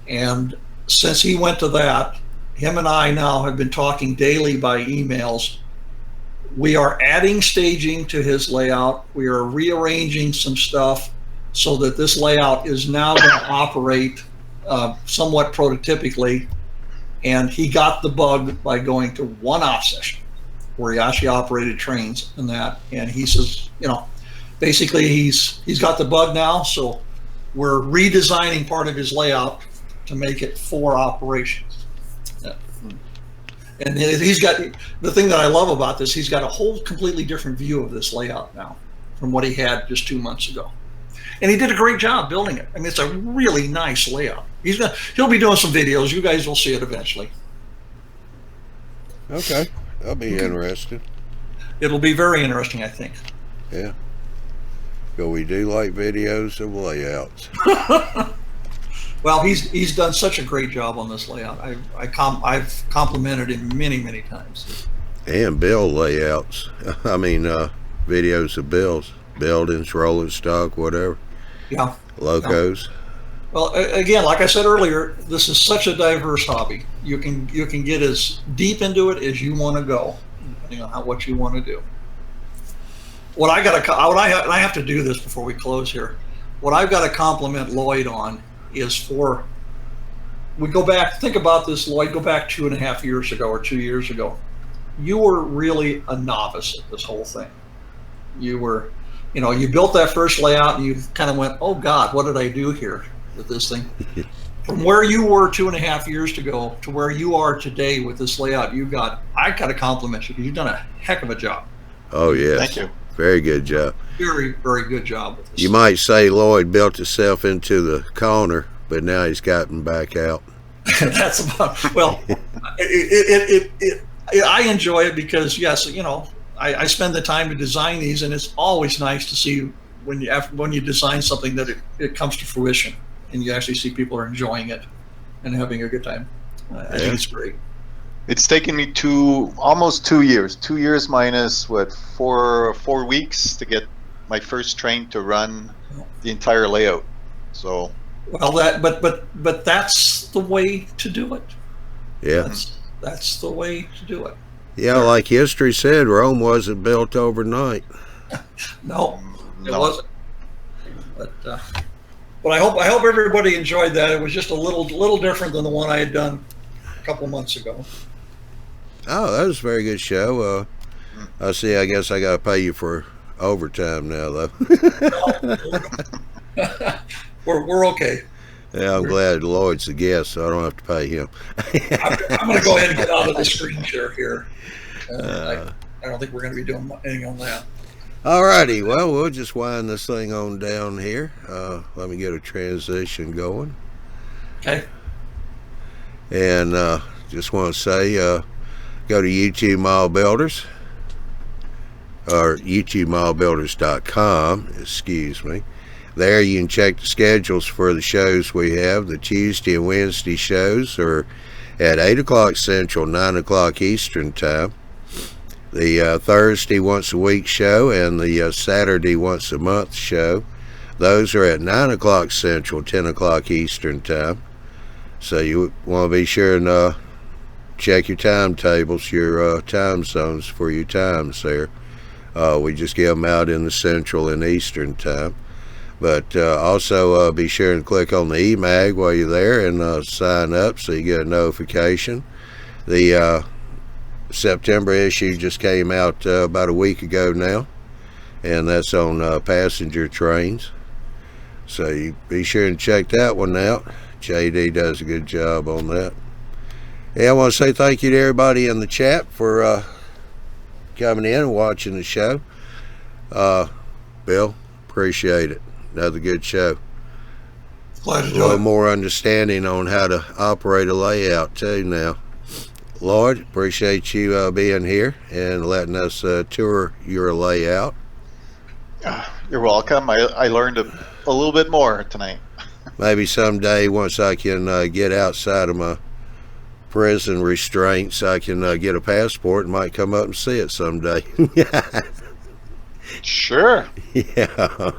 And since he went to that, him and I now have been talking daily by emails. We are adding staging to his layout. We are rearranging some stuff so that this layout is now going to operate somewhat prototypically. And he got the bug by going to one off session where he actually operated trains and that. And he says, basically he's got the bug now. So we're redesigning part of his layout to make it for operations. Yeah. And he's got, the thing that I love about this, he's got a whole completely different view of this layout now from what he had just 2 months ago. And he did a great job building it. I mean, it's a really nice layout. He'll be doing some videos. You guys will see it eventually. Okay, that'll be interesting. It'll be very interesting, I think. Yeah. But we do like videos of layouts. Well, he's done such a great job on this layout. I've complimented him many, many times. And build layouts. I mean, videos of buildings, rolling stock, whatever. Yeah. Locos. Yeah. Well, again, like I said earlier, this is such a diverse hobby. You can get as deep into it as you want to go, depending on what you want to do. I have to do this before we close here. What I've got to compliment Lloyd on is think about this, Lloyd, go back 2.5 years ago or 2 years ago. You were really a novice at this whole thing. You were, you built that first layout and you kind of went, oh God, what did I do here with this thing? From where you were 2.5 years ago to where you are today with this layout, I got to compliment you because you've done a heck of a job. Oh, yes. Thank you. Very good job. Very, very good job with this. You might say Lloyd built himself into the corner, but now he's gotten back out. That's about, well, I enjoy it because, yes, I spend the time to design these, and it's always nice to see when you design something that it comes to fruition and you actually see people are enjoying it and having a good time. I think it's great. It's taken me almost 2 years. 2 years minus 4 weeks to get my first train to run the entire layout. So. Well, but that's the way to do it. Yeah. That's the way to do it. Yeah, like history said, Rome wasn't built overnight. No, it wasn't. But I hope everybody enjoyed that. It was just a little different than the one I had done a couple months ago. Oh, that was a very good show. I see. I guess I got to pay you for overtime now, though. We're okay. Yeah, I'm glad Lloyd's the guest, so I don't have to pay him. I'm going to go ahead and get out of the screen share here. I don't think we're going to be doing anything on that. All righty. Well, we'll just wind this thing on down here. Let me get a transition going. Okay. And just want to say, go to YouTube Mile Builders, or YouTubeMileBuilders.com, excuse me. There you can check the schedules for the shows we have. The Tuesday and Wednesday shows are at 8 o'clock Central, 9 o'clock Eastern time. The Thursday once a week show and the Saturday once a month show, those are at 9 o'clock Central, 10 o'clock Eastern time. So you want to be sure and check your timetables, your time zones for your times there. We just give them out in the Central and Eastern time. But also be sure and click on the e-mag while you're there and sign up so you get a notification. The September issue just came out about a week ago now, and that's on passenger trains. So you be sure and check that one out. JD does a good job on that. Yeah, I want to say thank you to everybody in the chat for coming in and watching the show. Bill, appreciate it. Another good show. Glad to A do little it. more understanding on how to operate a layout too now. Lloyd, appreciate you being here and letting us tour your layout. You're welcome. I learned a little bit more tonight. Maybe someday, once I can get outside of my prison restraints, I can get a passport and might come up and see it someday. Sure. Yeah.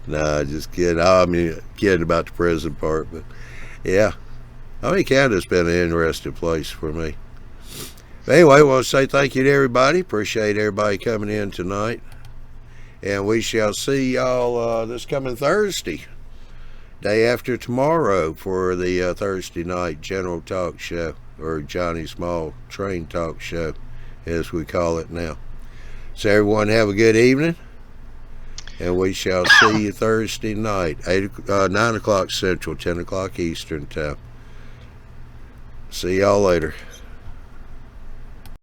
No, just kidding. I mean, kidding about the prison part, but yeah. I mean, Canada's been an interesting place for me. But anyway, I want to say thank you to everybody. Appreciate everybody coming in tonight. And we shall see y'all this coming Thursday, day after tomorrow, for the Thursday night general talk show, or Johnny Small train talk show, as we call it now. So everyone have a good evening. And we shall see you Thursday night, 9 o'clock Central, 10 o'clock Eastern time. See y'all later.